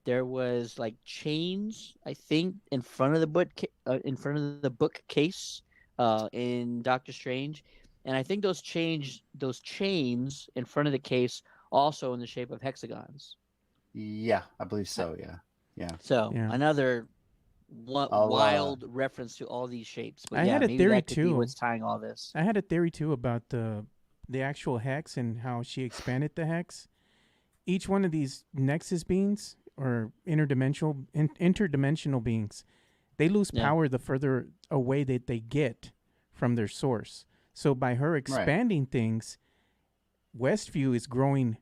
There was like chains, I think, in front of the bookcase in Doctor Strange, and I think those chains in front of the case also in the shape of hexagons. Yeah, I believe so. Yeah. So another wild reference to all these shapes. But I had a maybe theory that could be too. what's tying all this. I had a theory too about the actual hex and how she expanded the hex. Each one of these nexus beings or interdimensional beings, They lose Yeah. power the further away that they get from their source. So by her expanding things, Westview is growing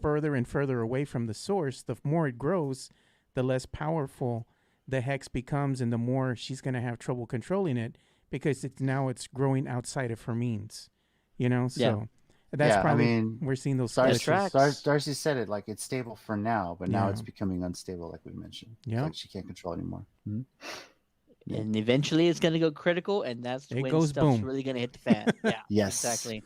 further and further away from the source. The more it grows, the less powerful the hex becomes, and the more she's going to have trouble controlling it because it's growing outside of her means. So that's probably we're seeing those tracks. Darcy said it, like it's stable for now, but now it's becoming unstable, like we mentioned. Yeah, like she can't control anymore. And eventually it's going to go critical, and that's when goes stuff's boom. really going to hit the fan. Yeah, Yes. exactly.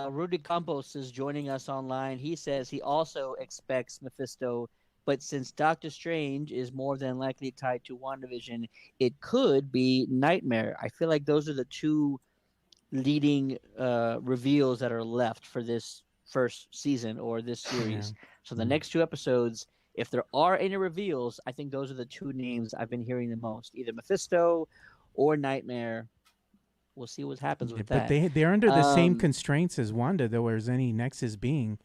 Rudy Campos is joining us online. He says he also expects Mephisto, but since Doctor Strange is more than likely tied to WandaVision, it could be Nightmare. I feel like those are the two leading reveals that are left for this first season or this series. So the next two episodes, if there are any reveals, I think those are the two names I've been hearing the most, either Mephisto or Nightmare. We'll see what happens with that. But they're under the same constraints as Wanda, though, as any Nexus being.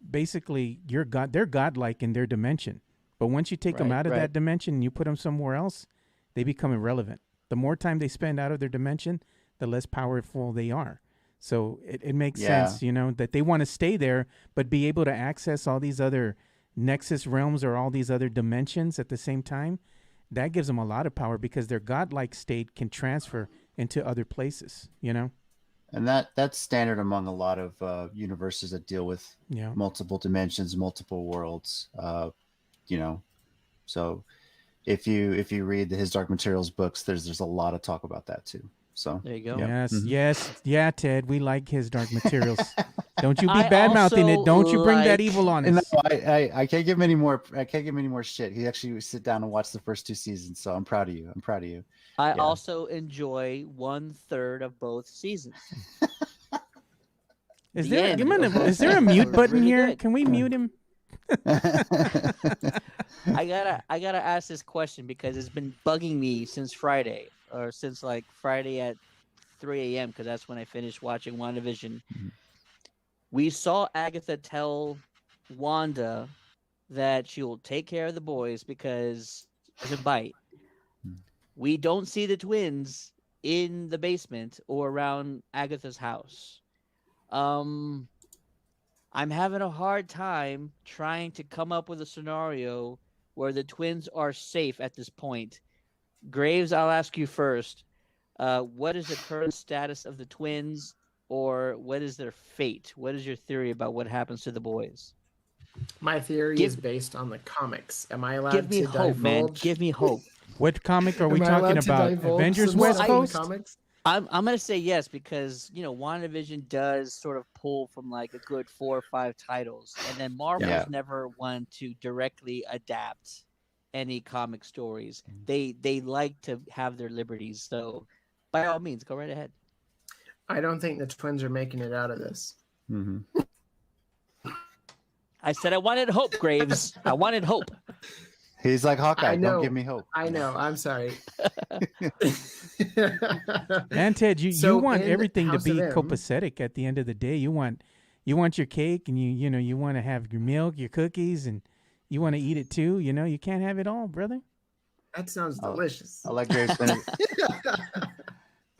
Basically, they're godlike in their dimension. But once you take them out of that dimension and you put them somewhere else, they become irrelevant. The more time they spend out of their dimension, the less powerful they are. So it makes sense, that they want to stay there, but be able to access all these other Nexus realms or all these other dimensions at the same time. That gives them a lot of power because their godlike state can transfer into other places, And that's standard among a lot of universes that deal with multiple dimensions, multiple worlds. So if you read His Dark Materials books, there's a lot of talk about that too. So there you go. Yes, Ted, we like His Dark Materials. Don't you be bad mouthing it. Don't you bring that evil on us. No, I can't give him any more. I can't give him any more shit. He actually sit down and watch the first 2 seasons. So I'm proud of you. I also enjoy 1/3 of both seasons. Is there a mute button really here? good. Can we mute him? I gotta ask this question because it's been bugging me since Friday, or since like Friday at 3 a.m. because that's when I finished watching WandaVision. We saw Agatha tell Wanda that she will take care of the boys because there's a bite. We don't see the twins in the basement or around Agatha's house. I'm having a hard time trying to come up with a scenario where the twins are safe at this point. Graves, I'll ask you first. What is the current status of the twins, or what is their fate? What is your theory about what happens to the boys? My theory is based on the comics. Am I allowed to give me hope, man? Give me hope. What comic are we talking about? Avengers West Coast? I'm gonna say yes because WandaVision does sort of pull from like a good 4 or 5 titles, and then Marvel's never one to directly adapt any comic stories. They like to have their liberties. So by all means, go right ahead. I don't think the twins are making it out of this. I said I wanted hope, Graves. I wanted hope. He's like Hawkeye. Don't give me hope. I know. I'm sorry. And Ted, you want everything to be copacetic at the end of the day. You want your cake, and you want to have your milk, your cookies, and you want to eat it too. You can't have it all, brother. That sounds delicious. I like Graves. Go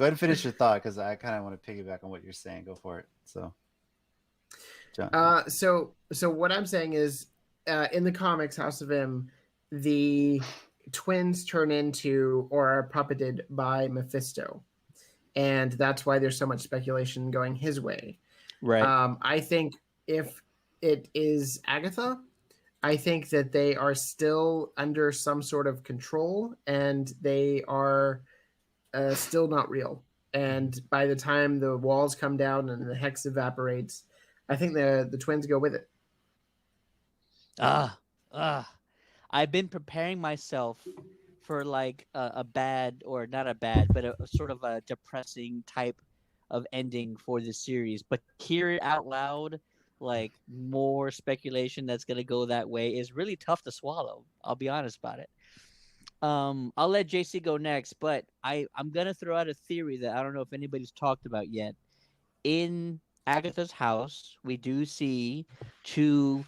ahead and finish your thought because I kind of want to piggyback on what you're saying. Go for it. So, John. So what I'm saying is, in the comics, House of M, the twins turn into or are puppeted by Mephisto, and that's why there's so much speculation going his way. Right. I think if it is Agatha, I think that they are still under some sort of control, and they are still not real. And by the time the walls come down and the hex evaporates, I think the twins go with it. I've been preparing myself for like a bad, or not a bad, but a sort of a depressing type of ending for this series. But hear it out loud, like more speculation that's going to go that way is really tough to swallow. I'll be honest about it. I'll let JC go next, but I'm going to throw out a theory that I don't know if anybody's talked about yet. In Agatha's house, we do see 2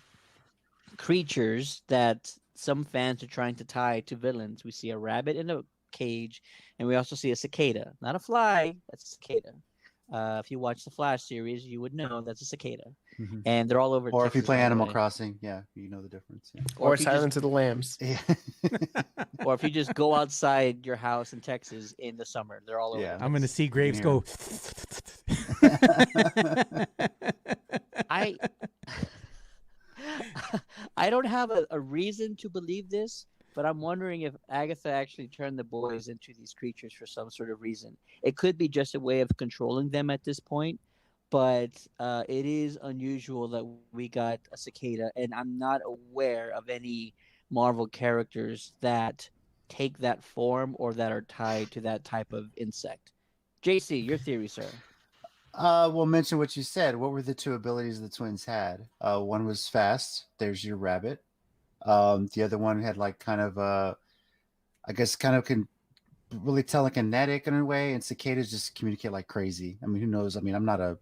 creatures that some fans are trying to tie to villains. We see a rabbit in a cage, and we also see a cicada, not a fly. That's a cicada. If you watch the Flash series, you would know that's a cicada, Mhm. and they're all over Or if you Texas, play by the Animal way. Crossing, yeah, you know the difference. Yeah. Or Or if you just Silence of the Lambs. Yeah. or if you just go outside your house in Texas in the summer, they're all over Yeah. the I'm place. gonna see You can Graves hear go. I I don't have a reason to believe this, but I'm wondering if Agatha actually turned the boys into these creatures for some sort of reason. It could be just a way of controlling them at this point, but it is unusual that we got a cicada, and I'm not aware of any Marvel characters that take that form or that are tied to that type of insect. JC, your theory, sir. Well, mention what you said. What were the two abilities the twins had? One was fast. There's your rabbit. The other one had like kind of I guess kind of can really telekinetic in a way, and cicadas just communicate like crazy. I mean, who knows? I mean, I'm not a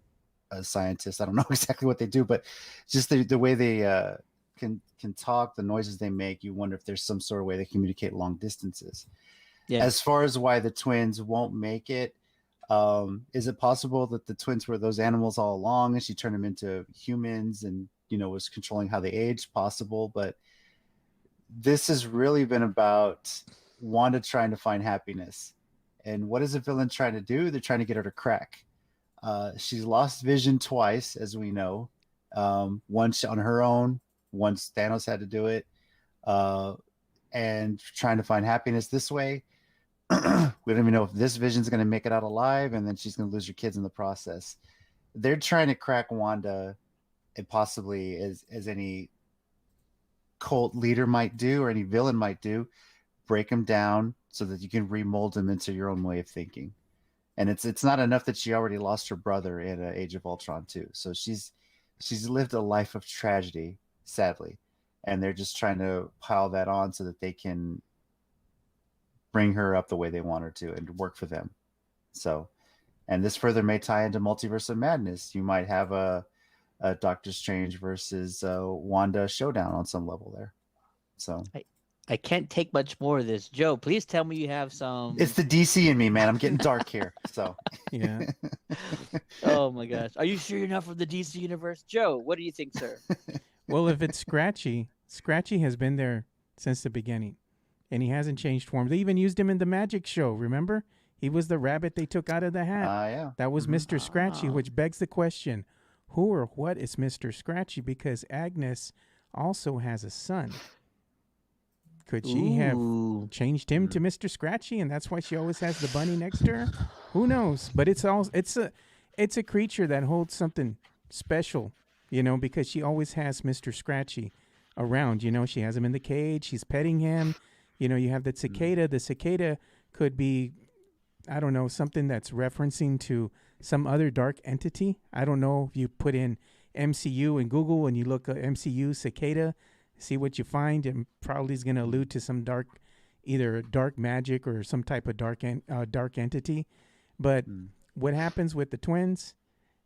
scientist. I don't know exactly what they do, but just the way they can talk, the noises they make, you wonder if there's some sort of way they communicate long distances. Yeah. As far as why the twins won't make it, is it possible that the twins were those animals all along and she turned them into humans and was controlling how they age? Possible, but this has really been about Wanda trying to find happiness. And what is a villain trying to do? They're trying to get her to crack. She's lost Vision twice, as we know. Once on her own, once Thanos had to do it, and trying to find happiness this way. We don't even know if this Vision's going to make it out alive, and then she's going to lose her kids in the process. They're trying to crack Wanda, and possibly as any cult leader might do or any villain might do, break them down so that you can remold them into your own way of thinking. And it's not enough that she already lost her brother in Age of Ultron too. So she's lived a life of tragedy, sadly, and they're just trying to pile that on so that they can bring her up the way they want her to and work for them. So, and this further may tie into Multiverse of Madness. You might have a Doctor Strange versus Wanda showdown on some level there. So I can't take much more of this. Joe, please tell me you have some. it's the DC in me, man. I'm getting dark here. So Yeah. Oh my gosh. Are you sure you're not from the DC universe? Joe, what do you think, sir? Well, if it's Scratchy, Scratchy has been there since the beginning, and he hasn't changed form. They even used him in the Magic Show. Remember, he was the rabbit they took out of the hat. yeah. That was Mr. Scratchy, Ah. which begs the question: who or what is Mr. Scratchy? Because Agnes also has a son. Could she have Ooh. changed him to Mr. Scratchy, and that's why she always has the bunny next to her? Who knows? But it's a creature that holds something special, because she always has Mr. Scratchy around. She has him in the cage. She's petting him. You have the cicada. The cicada could be, I don't know, something that's referencing to some other dark entity. I don't know if you put in MCU in Google and you look at MCU cicada, see what you find, and probably is going to allude to some either dark magic or some type of dark entity. But what happens with the twins?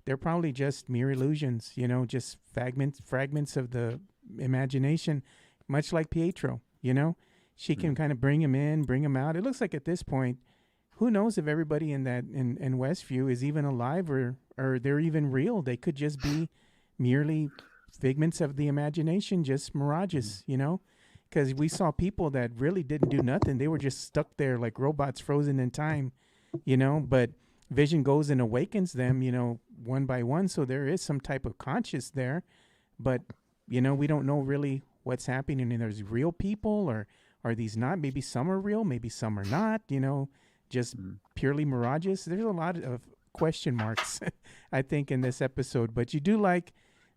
They're probably just mere illusions, just fragments of the imagination, much like Pietro. She can kind of bring him in, bring him out. It looks like at this point, who knows if everybody in Westview is even alive or they're even real. They could just be merely figments of the imagination, just mirages, because we saw people that really didn't do nothing. They were just stuck there like robots frozen in time, but Vision goes and awakens them, one by one. So there is some type of conscious there, but, we don't know really what's happening. And there's real people, or are these not? Maybe some are real, maybe some are not, just purely mirages. There's a lot of question marks, I think, in this episode, but you do like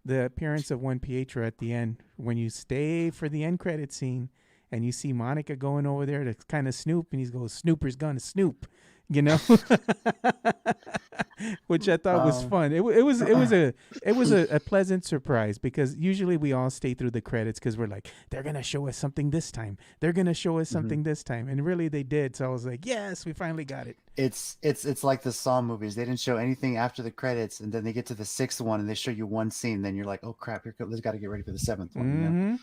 the appearance of one Pietro at the end when you stay for the end credit scene and you see Monica going over there to kind of snoop, and he goes, "Snooper's gonna snoop," which I thought was fun. It was a pleasant surprise, because usually we all stay through the credits because we're like, they're gonna show us something this time. They're gonna show us something this time, and really they did. So I was like, yes, we finally got it. It's like the Saw movies. They didn't show anything after the credits, and then they get to the sixth one and they show you one scene. Then you're like, oh crap, let's got to get ready for the seventh one.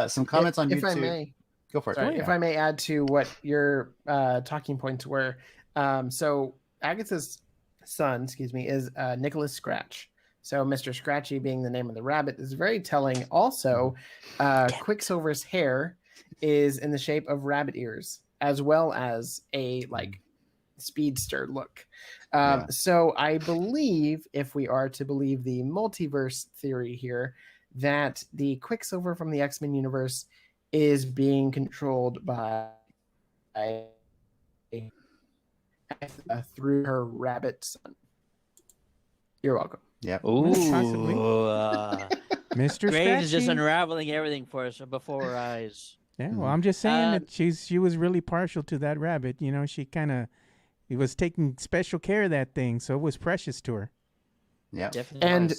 Some comments on if YouTube. I may, Go for it. sorry, if I may add to what your talking points were. So Agatha's son, is Nicholas Scratch. So Mr. Scratchy being the name of the rabbit is very telling. Also, Quicksilver's hair is in the shape of rabbit ears, as well as a speedster look. So I believe, if we are to believe the multiverse theory here, that the Quicksilver from the X-Men universe is being controlled by through her rabbit son. You're welcome. Yep. Ooh, possibly. Graves Mr. Scratchy. is just unraveling everything for us before our eyes. Yeah, well, I'm just saying that she was really partial to that rabbit. You know, she he was taking special care of that thing, so it was precious to her. Yeah. Definitely.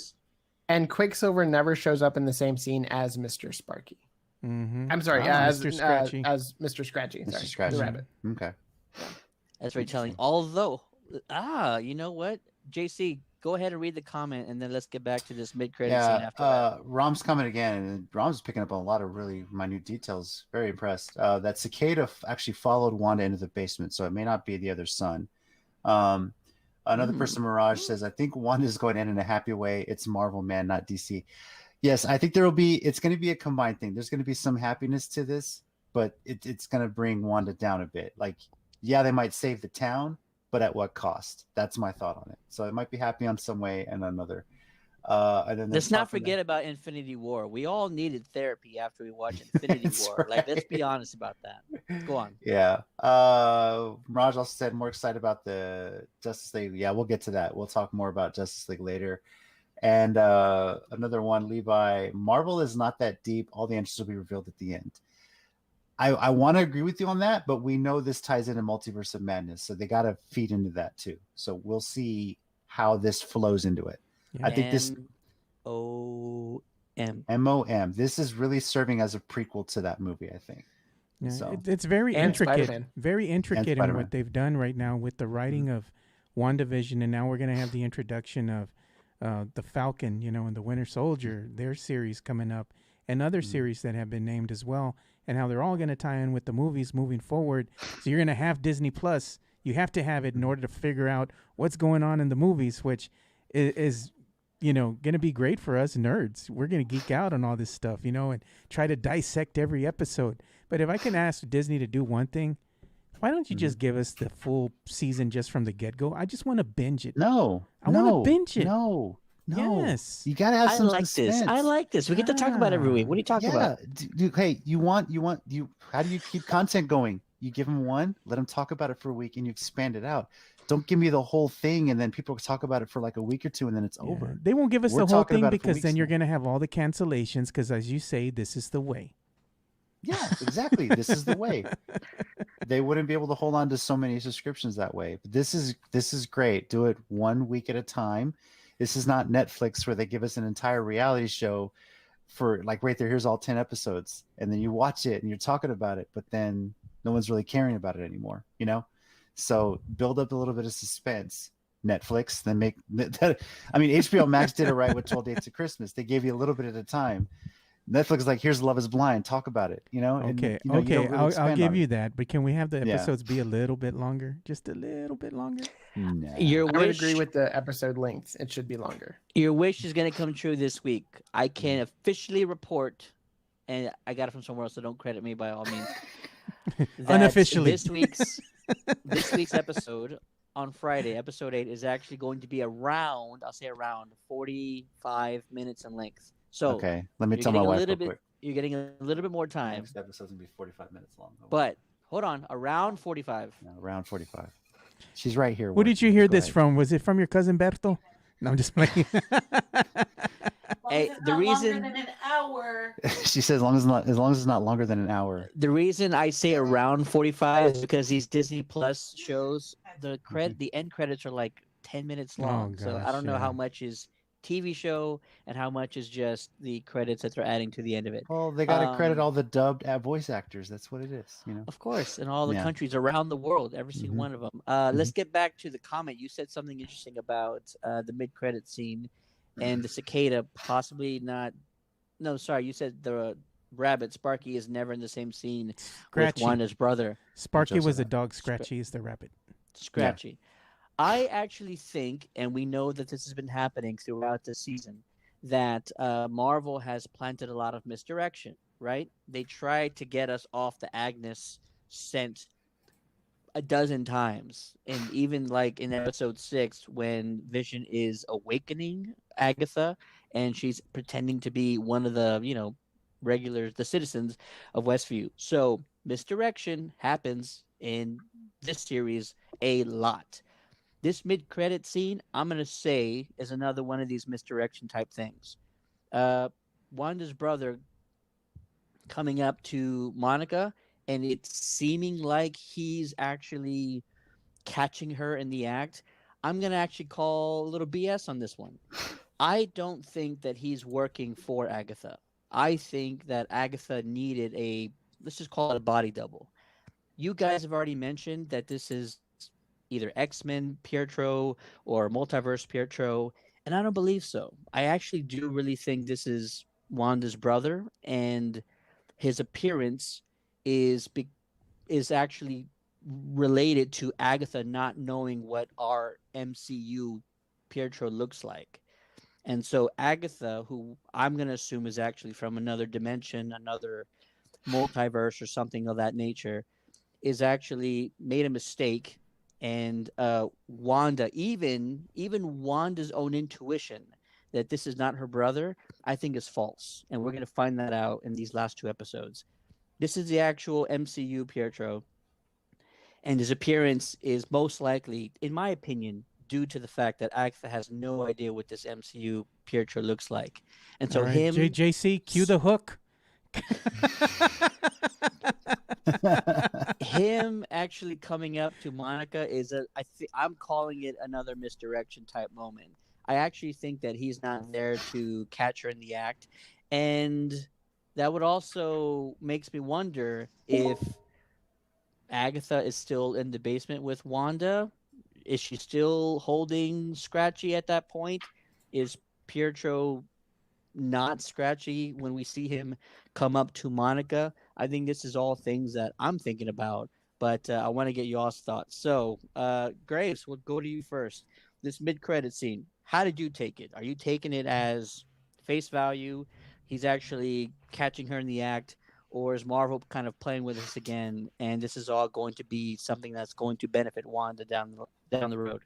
And Quicksilver never shows up in the same scene as Mr. Sparky. Mm-hmm. I'm sorry, Mr. Scratchy. as Mr. Scratchy. Mr. Sorry, Scratchy. the rabbit. Okay. That's very telling. Although, you know what, JC, go ahead and read the comment, and then let's get back to this mid-credit scene after that. Rom's comment again, and Rom's picking up on a lot of really minute details. Very impressed. That cicada actually followed Wanda into the basement, so it may not be the other son. Another person, Mirage, says, I think Wanda's going to end in a happy way. It's Marvel, man, not DC. Yes, I think it's going to be a combined thing. There's going to be some happiness to this, but it's going to bring Wanda down a bit. Like, yeah, they might save the town, but at what cost? That's my thought on it. So it might be happy on some way and another. And then let's not forget about Infinity War. We all needed therapy after we watched Infinity War. Right. Like, let's be honest about that. Go on. Yeah. Raj also said more excited about the Justice League. Yeah, we'll get to that. We'll talk more about Justice League later. And another one, Levi, Marvel is not that deep. All the answers will be revealed at the end. I want to agree with you on that, but we know this ties into Multiverse of Madness, so they got to feed into that too. So we'll see how this flows into it. Yeah. I think this M-O-M. This is really serving as a prequel to that movie, I think. Yeah, So it's very And intricate, Spider-Man. very intricate in Spider-Man. what they've done right now with the writing of WandaVision, and now we're going to have the introduction of the Falcon, and the Winter Soldier, their series coming up, and other series that have been named as well, and how they're all going to tie in with the movies moving forward. So you're going to have Disney Plus. You have to have it in order to figure out what's going on in the movies, which is going to be great for us nerds. We're going to geek out on all this stuff, and try to dissect every episode. But if I can ask Disney to do one thing, why don't you just give us the full season just from the get-go? I just want to binge it. No, I want to binge it. No. Yes. You gotta have some suspense. I like this. We get to talk about it every week. What are you talking about? Dude, hey, how do you keep content going? You give them one, let them talk about it for a week, and you expand it out. Don't give me the whole thing, and then people talk about it for like a week or two, and then it's over. They won't give us We're the whole talking thing about it for because then weeks you're now. going to have all the cancellations because, as you say, this is the way. Yeah, exactly. This is the way. They wouldn't be able to hold on to so many subscriptions that way. But this is great. Do it 1 week at a time. This is not Netflix where they give us an entire reality show for like right there. Here's all 10 episodes, and then you watch it and you're talking about it, but then no one's really caring about it anymore. So build up a little bit of suspense. Netflix, then make that. I mean, HBO Max did it right with 12 Dates of Christmas. They gave you a little bit at a time. Netflix is like, here's Love is Blind. Talk about it. Okay, and, you don't really I'll expand give on you it. that. But can we have the episodes be a little bit longer? Just a little bit longer? Nah. Your I would wish, agree with the episode length. It should be longer. your wish is going to come true this week. I can officially report, and I got it from somewhere else, so don't credit me by all means. that Unofficially. this week's episode on Friday, episode 8, is actually going to be around 45 minutes in length. So Okay, let me you're tell my getting a wife little real bit. quick. You're getting a little bit more time, Next episode's gonna be 45 minutes long. but hold on, around 45. No, around 45. She's right here. Where did you hear Go this ahead. from? Was it from your cousin Berto? No, I'm just playing. Hey, the reason longer than an hour. She says as long as it's not longer than an hour. the reason I say around 45 is because these Disney Plus shows, the end credits are like 10 minutes long. So I gosh, don't know yeah. how much is TV show and how much is just the credits that they're adding to the end of it. Well, they got to credit Um, all the dubbed voice actors. That's what it is. Of course, in all the Yeah. countries around the world, every single Mhm. one of them. Let's get back to the comment. You said something interesting about the mid-credit scene and the cicada possibly not. No, sorry, you said the rabbit, Sparky is never in the same scene with Scratchy. Wanda's brother, Sparky was Joseph. the dog. Scratchy is the rabbit. Scratchy. I actually think, and we know that this has been happening throughout the season, that Marvel has planted a lot of misdirection, right? They tried to get us off the Agnes scent a dozen times. And even like in episode 6, when Vision is awakening Agatha and she's pretending to be one of the, regulars, the citizens of Westview. So misdirection happens in this series a lot. This mid-credit scene, I'm gonna say, is another one of these misdirection type things. Uh, Wanda's brother coming up to Monica, and it's seeming like he's actually catching her in the act. I'm gonna actually call a little BS on this one. I don't think that he's working for Agatha. I think that Agatha needed a, let's just call it a body double. You guys have already mentioned that this is either X-Men Pietro or Multiverse Pietro, and I don't believe so. I actually do really think this is Wanda's brother, and his appearance is is actually related to Agatha not knowing what our MCU Pietro looks like. And so Agatha, who I'm going to assume is actually from another dimension, another multiverse or something of that nature, is actually made a mistake. And Wanda, even Wanda's own intuition that this is not her brother, I think is false. And we're going to find that out in these last 2 episodes. This is the actual MCU Pietro, and his appearance is most likely, in my opinion, due to the fact that Agatha has no idea what this MCU Pietro looks like. And so All right, him JJC, cue the hook. him actually coming up to Monica is I'm calling it another misdirection type moment. I actually think that he's not there to catch her in the act, and that would also makes me wonder if Agatha is still in the basement with Wanda. Is she still holding Scratchy at that point? Is Pietro not Scratchy when we see him come up to Monica? I think this is all things that I'm thinking about, but I want to get y'all's thoughts. So, Graves, we'll go to you first. This mid-credit scene, how did you take it? Are you taking it as face value? He's actually catching her in the act, or is Marvel kind of playing with us again, and this is all going to be something that's going to benefit Wanda down the road?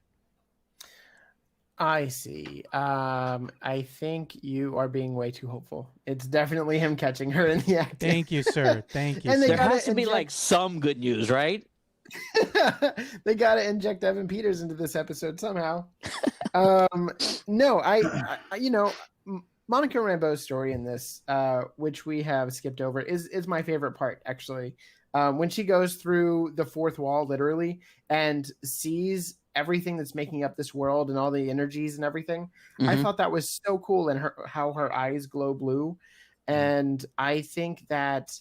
I see. I think you are being way too hopeful. It's definitely him catching her in the act. Thank you, sir. Thank you. And they sir. There gotta has to be inject- like some good news, right? They got to inject Evan Peters into this episode somehow. No, I Monica Rambeau's story in this, which we have skipped over, is my favorite part, actually. When she goes through the fourth wall, literally, and sees everything that's making up this world and all the energies and everything. I thought that was so cool, and how her eyes glow blue. And I think that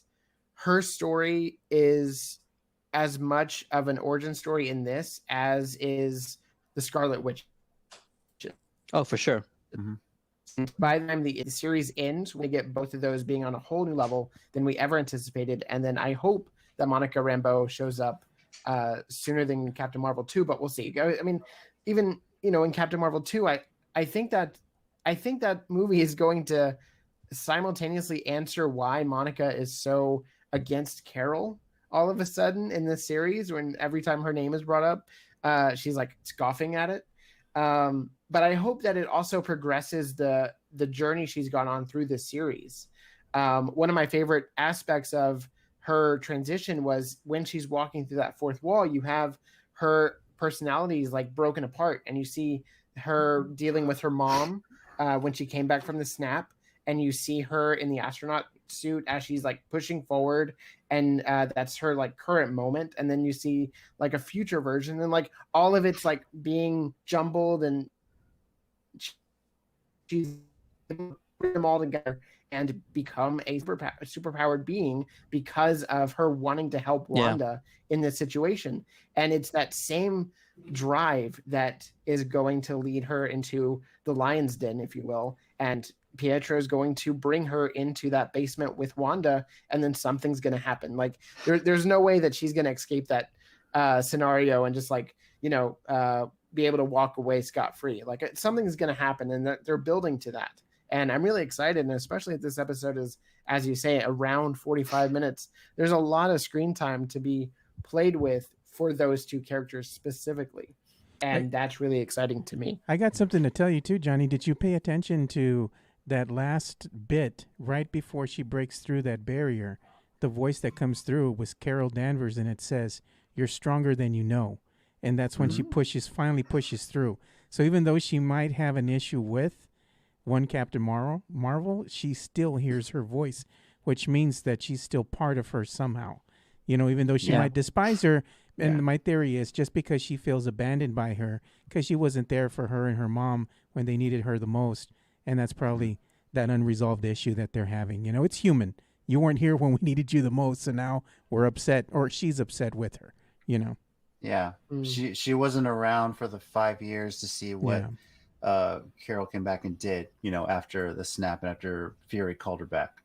her story is as much of an origin story in this as is the Scarlet Witch. Oh, for sure. By the time the series ends, we get both of those being on a whole new level than we ever anticipated. And then I hope that Monica Rambeau shows up sooner than Captain Marvel 2, but we'll see. I mean, even in Captain Marvel 2, I think that movie is going to simultaneously answer why Monica is so against Carol all of a sudden in this series. When every time her name is brought up, she's like scoffing at it. But I hope that it also progresses the journey she's gone on through this series. One of my favorite aspects of her transition was when she's walking through that fourth wall, you have her personalities like broken apart, and you see her dealing with her mom when she came back from the snap, and you see her in the astronaut suit as she's like pushing forward, and that's her like current moment. And then you see like a future version, and like all of it's like being jumbled, and she's putting them all together and become a superpowered being because of her wanting to help Wanda in this situation. And it's that same drive that is going to lead her into the lion's den, if you will, and Pietro is going to bring her into that basement with Wanda, and then something's going to happen. Like there's no way that she's going to escape that scenario and just like, be able to walk away scot-free. Like something's going to happen, and they're building to that. And I'm really excited, and especially if this episode is, as you say, around 45 minutes. There's a lot of screen time to be played with for those two characters specifically. And that's really exciting to me. I got something to tell you too, Johnny. Did you pay attention to that last bit right before she breaks through that barrier? The voice that comes through was Carol Danvers, and it says, "You're stronger than you know." And that's when she finally pushes through. So even though she might have an issue with one Captain Marvel, she still hears her voice, which means that she's still part of her somehow. Even though she might despise her. And my theory is just because she feels abandoned by her, because she wasn't there for her and her mom when they needed her the most. And that's probably that unresolved issue that they're having. It's human. You weren't here when we needed you the most, so now we're upset, or she's upset with her, Yeah. She wasn't around for the 5 years to see what Carol came back and did, after the snap and after Fury called her back.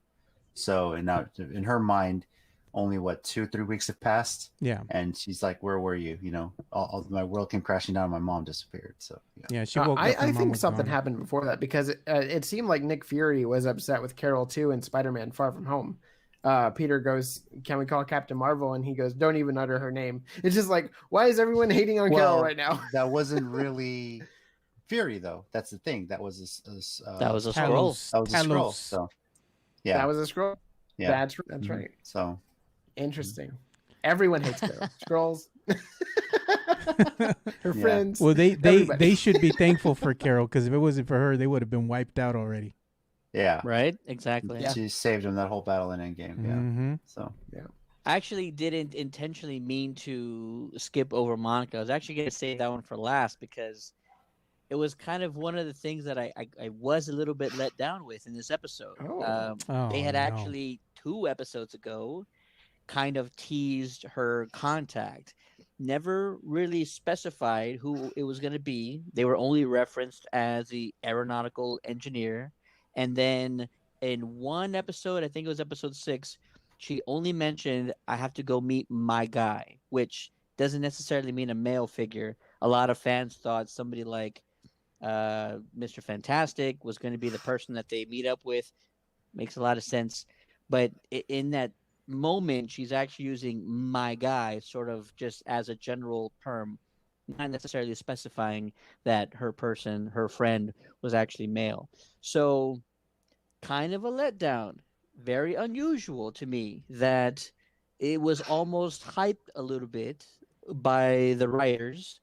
So, and now in her mind, only 2-3 weeks have passed. Yeah. And she's like, where were you? All my world came crashing down and my mom disappeared. So yeah, she woke up. I think something happened before that, because it seemed like Nick Fury was upset with Carol too in Spider-Man Far From Home. Peter goes, "Can we call Captain Marvel?" And he goes, "Don't even utter her name." It's just like, why is everyone hating on Carol right now? That wasn't really Fury though. That's the thing. That was that was a scroll. That was a scroll. So yeah, that was a scroll. Yeah, that's right. So interesting. Everyone hates Carol. Scrolls. Her friends. Well, they should be thankful for Carol, because if it wasn't for her, they would have been wiped out already. Yeah. Right. Exactly. Yeah. She saved him that whole battle in Endgame. Yeah. Mm-hmm. So yeah. I actually didn't intentionally mean to skip over Monica. I was actually going to save that one for last, because it was kind of one of the things that I was a little bit let down with in this episode. They had actually 2 episodes ago kind of teased her contact. Never really specified who it was going to be. They were only referenced as the aeronautical engineer. And then in one episode, I think it was episode 6, she only mentioned, "I have to go meet my guy," which doesn't necessarily mean a male figure. A lot of fans thought somebody like Mr. Fantastic was going to be the person that they meet up with. Makes a lot of sense. But in that moment, she's actually using "my guy" sort of just as a general term, not necessarily specifying that her friend, was actually male. So kind of a letdown. Very unusual to me that it was almost hyped a little bit by the writers,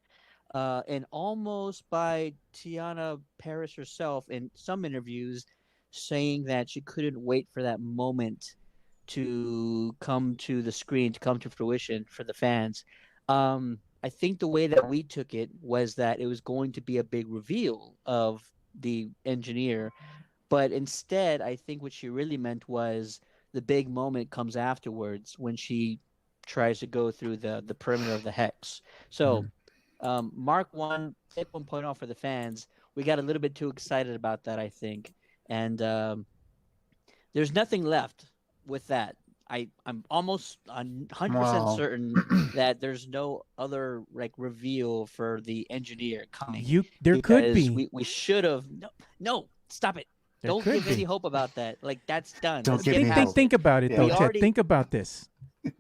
and almost by Tiana Paris herself in some interviews, saying that she couldn't wait for that moment to come to the screen, to come to fruition for the fans. I think the way that we took it was that it was going to be a big reveal of the engineer, but instead, I think what she really meant was the big moment comes afterwards when she tries to go through the perimeter of the hex. So, Mark 1, take 1.0 for the fans. We got a little bit too excited about that, I think, and there's nothing left with that. I'm almost 100% certain that there's no other reveal for the engineer coming. There could be. We should have. No, stop it. Don't give any hope about that. That's done. Don't give me hope. Think about it though, Ted. Think about this.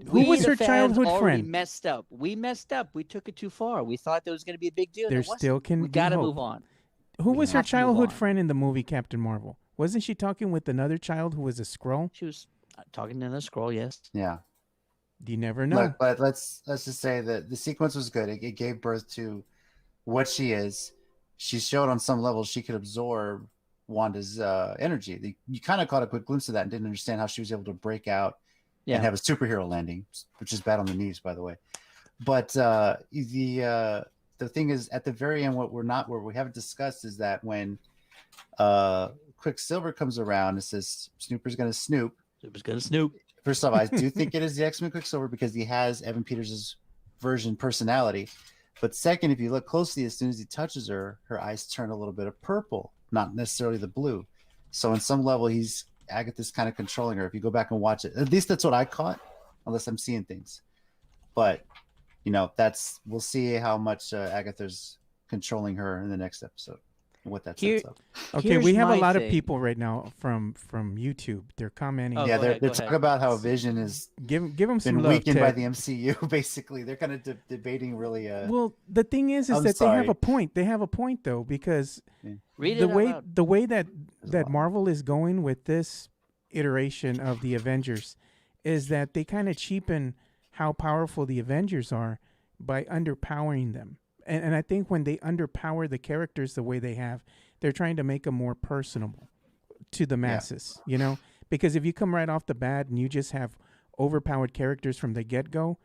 Who was her childhood friend? Messed up. We messed up. We took it too far. We thought there was going to be a big deal. There still can be We got to hope. move on. Who was her childhood friend in the movie Captain Marvel? Wasn't she talking with another child who was a Skrull? She was talking to another Skrull, yes. Yeah. You never know. Look, but let's just say that the sequence was good. It gave birth to what she is. She showed on some level she could absorb Wanda's energy. You kind of caught a quick glimpse of that and didn't understand how she was able to break out and have a superhero landing, which is bad on the knees, by the way. But the thing is, at the very end, what we haven't discussed is that when Quicksilver comes around and says Snooper's going to snoop. Snooper's going to snoop. First off, I do think it is the X-Men Quicksilver because he has Evan Peters' version personality. But second, if you look closely, as soon as he touches her, her eyes turn a little bit of purple, not necessarily the blue. So in some level, Agatha's kind of controlling her. If you go back and watch it, at least that's what I caught, unless I'm seeing things. But we'll see how much Agatha's controlling her in the next episode and what that sets up. Okay, we have a lot of people right now from YouTube. They're commenting. Yeah, they're talking about how Vision is give them some been love, weakened Ted. by the MCU. Basically, they're kind of debating really. Well, the thing is that they have a point. They have a point though, because the way that Marvel is going with this iteration of the Avengers is that they kind of cheapen how powerful the Avengers are by underpowering them. And I think when they underpower the characters the way they have, they're trying to make them more personable to the masses, Because if you come right off the bat and you just have overpowered characters from the get-go,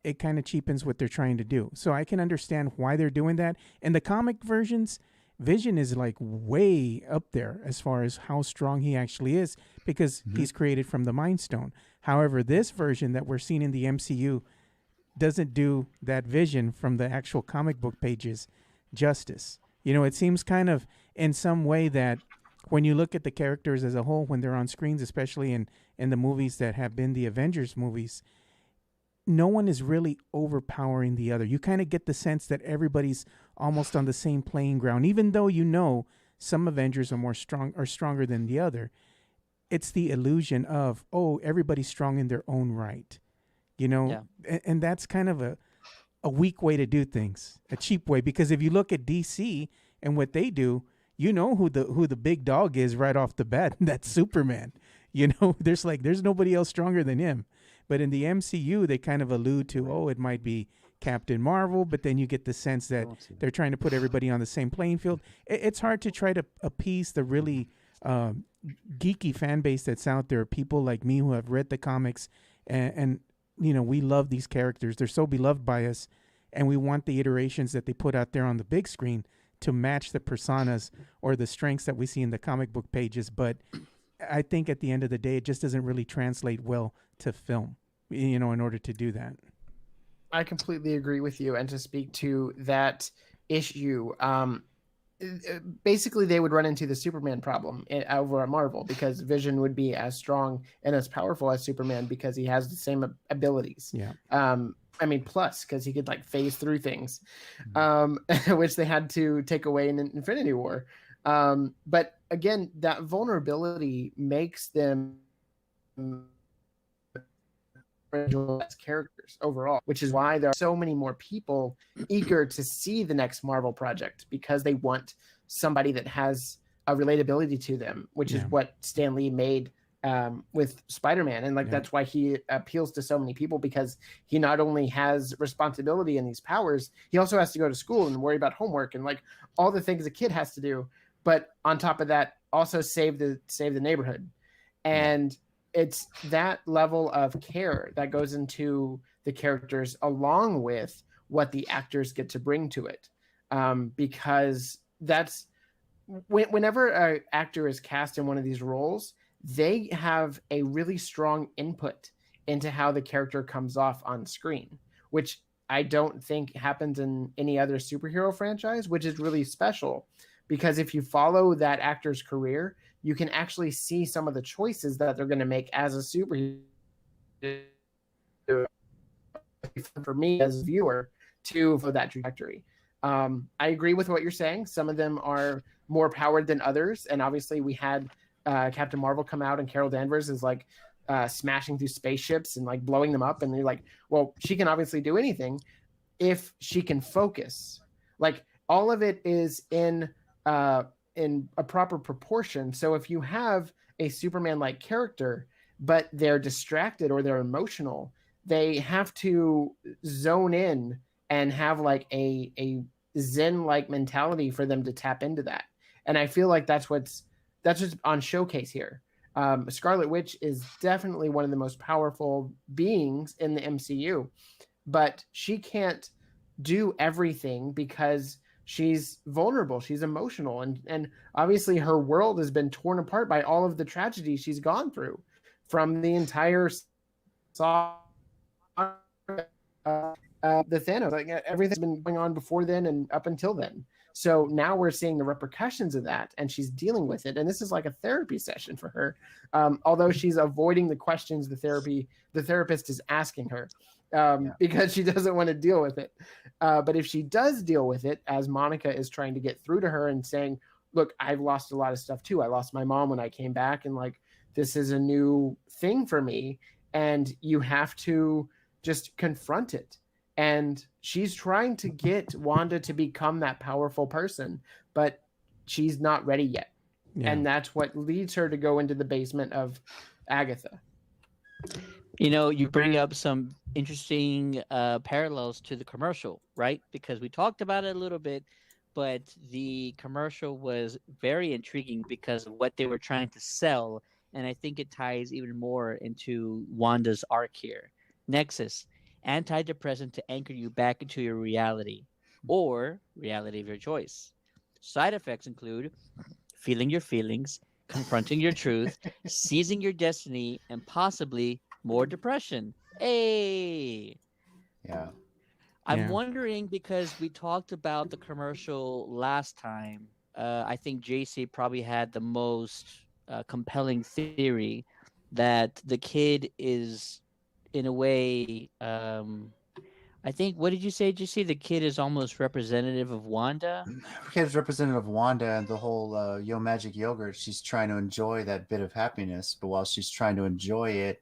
it kind of cheapens what they're trying to do. So I can understand why they're doing that. In the comic versions, Vision is like way up there as far as how strong he actually is, because he's created from the Mind Stone. However, this version that we're seeing in the MCU doesn't do that Vision from the actual comic book pages justice. It seems kind of in some way that when you look at the characters as a whole, when they're on screens, especially in the movies that have been the Avengers movies, no one is really overpowering the other. You kind of get the sense that everybody's almost on the same playing ground, even though some Avengers are stronger than the other. It's the illusion of, everybody's strong in their own right. And that's kind of a weak way to do things, a cheap way. Because if you look at DC and what they do, who the big dog is right off the bat. That's Superman. There's nobody else stronger than him. But in the MCU, they kind of allude to, it might be Captain Marvel, but then you get the sense that they're trying to put everybody on the same playing field. It's hard to try to appease the really geeky fan base that's out there, people like me who have read the comics and we love these characters. They're so beloved by us, and we want the iterations that they put out there on the big screen to match the personas or the strengths that we see in the comic book pages. But I think at the end of the day, it just doesn't really translate well to film, in order to do that. I completely agree with you. And to speak to that issue, basically they would run into the Superman problem over at Marvel, because Vision would be as strong and as powerful as Superman because he has the same abilities. Plus because he could phase through things, which they had to take away in Infinity War. But again, that vulnerability makes them as characters overall, which is why there are so many more people eager to see the next Marvel project, because they want somebody that has a relatability to them, which is what Stan Lee made with Spider-Man. And that's why he appeals to so many people, because he not only has responsibility and these powers, he also has to go to school and worry about homework and all the things a kid has to do. But on top of that, also save the neighborhood. And it's that level of care that goes into the characters, along with what the actors get to bring to it. Because that's whenever an actor is cast in one of these roles, they have a really strong input into how the character comes off on screen, which I don't think happens in any other superhero franchise, which is really special. Because if you follow that actor's career, you can actually see some of the choices that they're going to make as a superhero. For me as a viewer, for that trajectory. I agree with what you're saying. Some of them are more powered than others. And obviously we had Captain Marvel come out, and Carol Danvers is smashing through spaceships and blowing them up. And you're well, she can obviously do anything if she can focus. All of it is in a proper proportion. So if you have a Superman-like character, but they're distracted or they're emotional, they have to zone in and have a Zen-like mentality for them to tap into that. And I feel that's what's on showcase here. Scarlet Witch is definitely one of the most powerful beings in the MCU, but she can't do everything because she's vulnerable, she's emotional, and obviously her world has been torn apart by all of the tragedy she's gone through from the entire the Thanos. Like everything's been going on before then and up until then. So now we're seeing the repercussions of that, and she's dealing with it. And this is like a therapy session for her. Although she's avoiding the questions the therapist is asking her, because she doesn't want to deal with it. But if she does deal with it, as Monica is trying to get through to her and saying, look, I've lost a lot of stuff too. I lost my mom when I came back, and like, this is a new thing for me. And you have to just confront it. And she's trying to get Wanda to become that powerful person, but she's not ready yet. Yeah. And that's what leads her to go into the basement of Agatha. You know, you bring up some interesting parallels to the commercial, right? Because we talked about it a little bit, but the commercial was very intriguing because of what they were trying to sell. And I think it ties even more into Wanda's arc here. Nexus, antidepressant to anchor you back into your reality or reality of your choice. Side effects include feeling your feelings, confronting your truth, seizing your destiny, and possibly more depression. Hey! Yeah. I'm wondering, because we talked about the commercial last time, I think JC probably had the most compelling theory that the kid is, in a way, I think, what did you say? Did you say the kid is almost representative of Wanda? The kid is representative of Wanda and the whole Yo Magic Yogurt. She's trying to enjoy that bit of happiness, but while she's trying to enjoy it,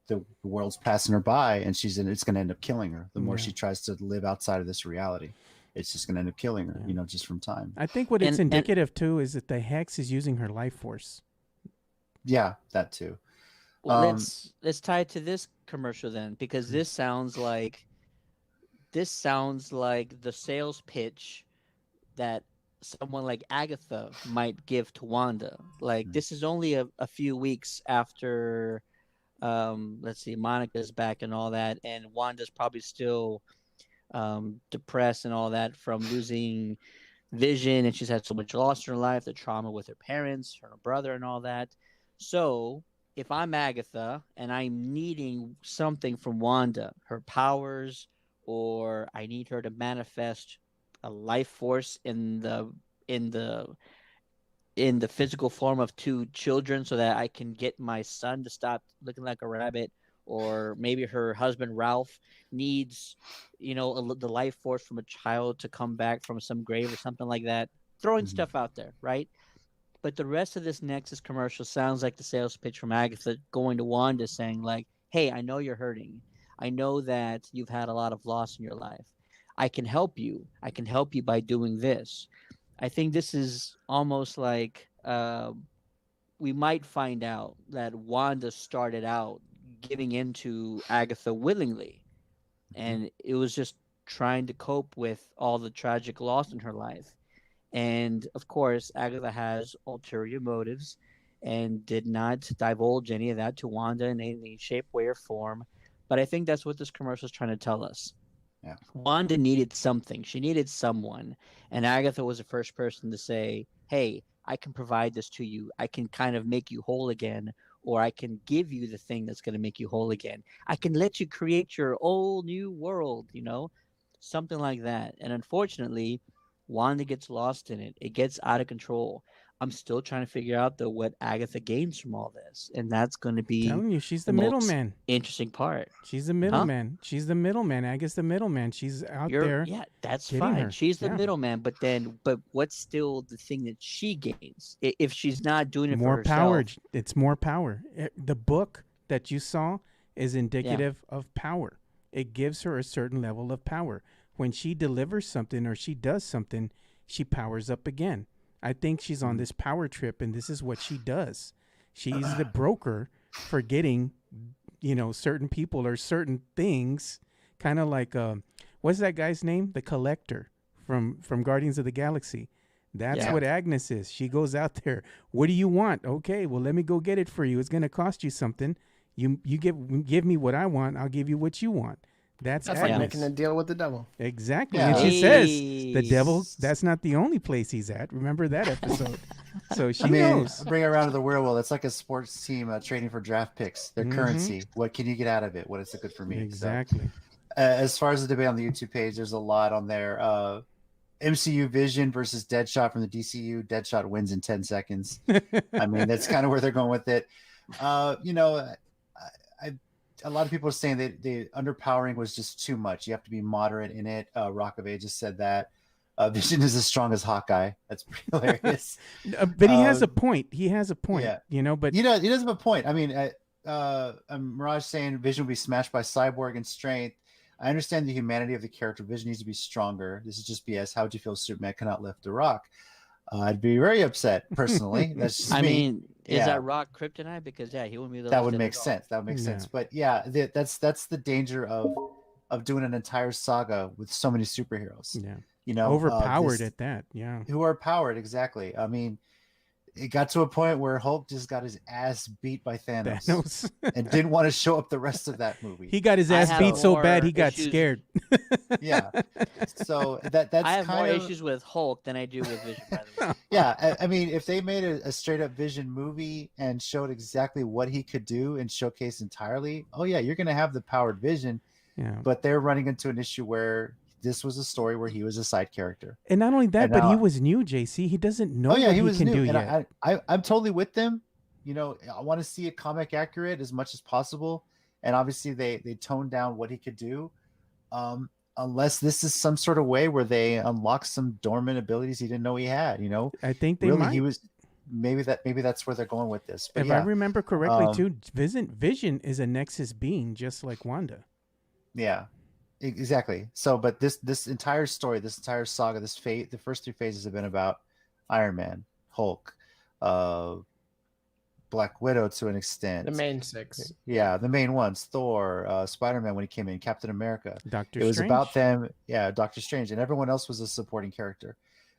the world's passing her by, and it's going to end up killing her. The more she tries to live outside of this reality, it's just going to end up killing her, just from time. I think what it's indicative too is that the Hex is using her life force. Yeah, that too. Well, let's tie it to this commercial then, because this sounds like the sales pitch that someone like Agatha might give to Wanda. Like, this is only a few weeks after, let's see, Monica's back and all that, and Wanda's probably still depressed and all that from losing Vision, and she's had so much loss in her life, the trauma with her parents, her brother, and all that. So if I'm Agatha and I'm needing something from Wanda, her powers, or I need her to manifest a life force in the physical form of two children so that I can get my son to stop looking like a rabbit, or maybe her husband Ralph needs, the life force from a child to come back from some grave or something like that. Throwing stuff out there, right? But the rest of this Nexus commercial sounds like the sales pitch from Agatha going to Wanda saying like, hey, I know you're hurting. I know that you've had a lot of loss in your life. I can help you. I can help you by doing this. I think this is almost like we might find out that Wanda started out giving into Agatha willingly. And it was just trying to cope with all the tragic loss in her life. And of course, Agatha has ulterior motives and did not divulge any of that to Wanda in any shape, way, or form. But I think that's what this commercial is trying to tell us. Yeah. Wanda needed something. She needed someone. And Agatha was the first person to say, hey, I can provide this to you. I can kind of make you whole again, or I can give you the thing that's going to make you whole again. I can let you create your whole new world, something like that. And unfortunately, Wanda gets lost in it. It gets out of control. I'm still trying to figure out, though, what Agatha gains from all this. And that's going to be telling you, she's the middleman. Interesting part. She's the middleman. Huh? She's the middleman. Agatha's the middleman. She's out there. Yeah, that's fine. Her. She's the middleman. But what's still the thing that she gains if she's not doing it more for herself? Power. It's more power. The book that you saw is indicative of power. It gives her a certain level of power. When she delivers something or she does something, she powers up again. I think she's on this power trip, and this is what she does. She's the broker for getting, certain people or certain things, kind of like, what's that guy's name? The Collector from Guardians of the Galaxy. That's what Agnes is. She goes out there. What do you want? Okay, well, let me go get it for you. It's going to cost you something. You give me what I want. I'll give you what you want. That's like making a deal with the devil. Exactly. Yeah. And she says the devil, that's not the only place he's at. Remember that episode. So she knows. Bring it around to the real world. It's like a sports team trading for draft picks. Their currency. What can you get out of it? What is it good for me? Exactly. As far as the debate on the YouTube page, there's a lot on there. MCU Vision versus Deadshot from the DCU. Deadshot wins in 10 seconds. I mean, that's kind of where they're going with it. You know, a lot of people are saying that the underpowering was just too much. You have to be moderate in it. Rock of Ages said that. Vision is as strong as Hawkeye. That's pretty hilarious. But he has a point. He has a point. Yeah. You know, but he does have a point. I mean, Mirage saying Vision will be smashed by Cyborg in strength. I understand the humanity of the character. Vision needs to be stronger. This is just BS. How would you feel Superman cannot lift a rock? I'd be very upset personally. That's just I me. mean, is that rock kryptonite? Because he wouldn't be able to that would lift it make at all. sense. That would make sense. But yeah, that's the danger of doing an entire saga with so many superheroes. yeah, You know, overpowered at that. Yeah, who are powered exactly. I mean, it got to a point where Hulk just got his ass beat by Thanos. And didn't want to show up the rest of that movie. He got his ass beat so bad he got scared. Yeah. So that's I have more kind of issues with Hulk than I do with Vision, by the way. Yeah, I mean, if they made a straight up Vision movie and showed exactly what he could do and showcase entirely, oh yeah, you're gonna have the powered Vision. Yeah. But they're running into an issue where this was a story where he was a side character. And not only that, And but now- he was new, JC. He doesn't know what he was can new. do And yet. I'm totally with them. You know, I want to see it comic accurate as much as possible. And obviously they toned down what he could do. Unless this is some sort of way where they unlock some dormant abilities he didn't know he had, you know. I think they really might. he was maybe that's where they're going with this. But If I remember correctly, too, Vision is a Nexus being, just like Wanda. Yeah, exactly. So, but this entire story, this entire saga, the first 3 phases have been about Iron Man, Hulk, Black Widow to an extent. The main 6. Yeah, the main ones: Thor, Spider-Man when he came in, Captain America. Doctor It was Strange. about them. Yeah, Doctor Strange, and everyone else was a supporting character.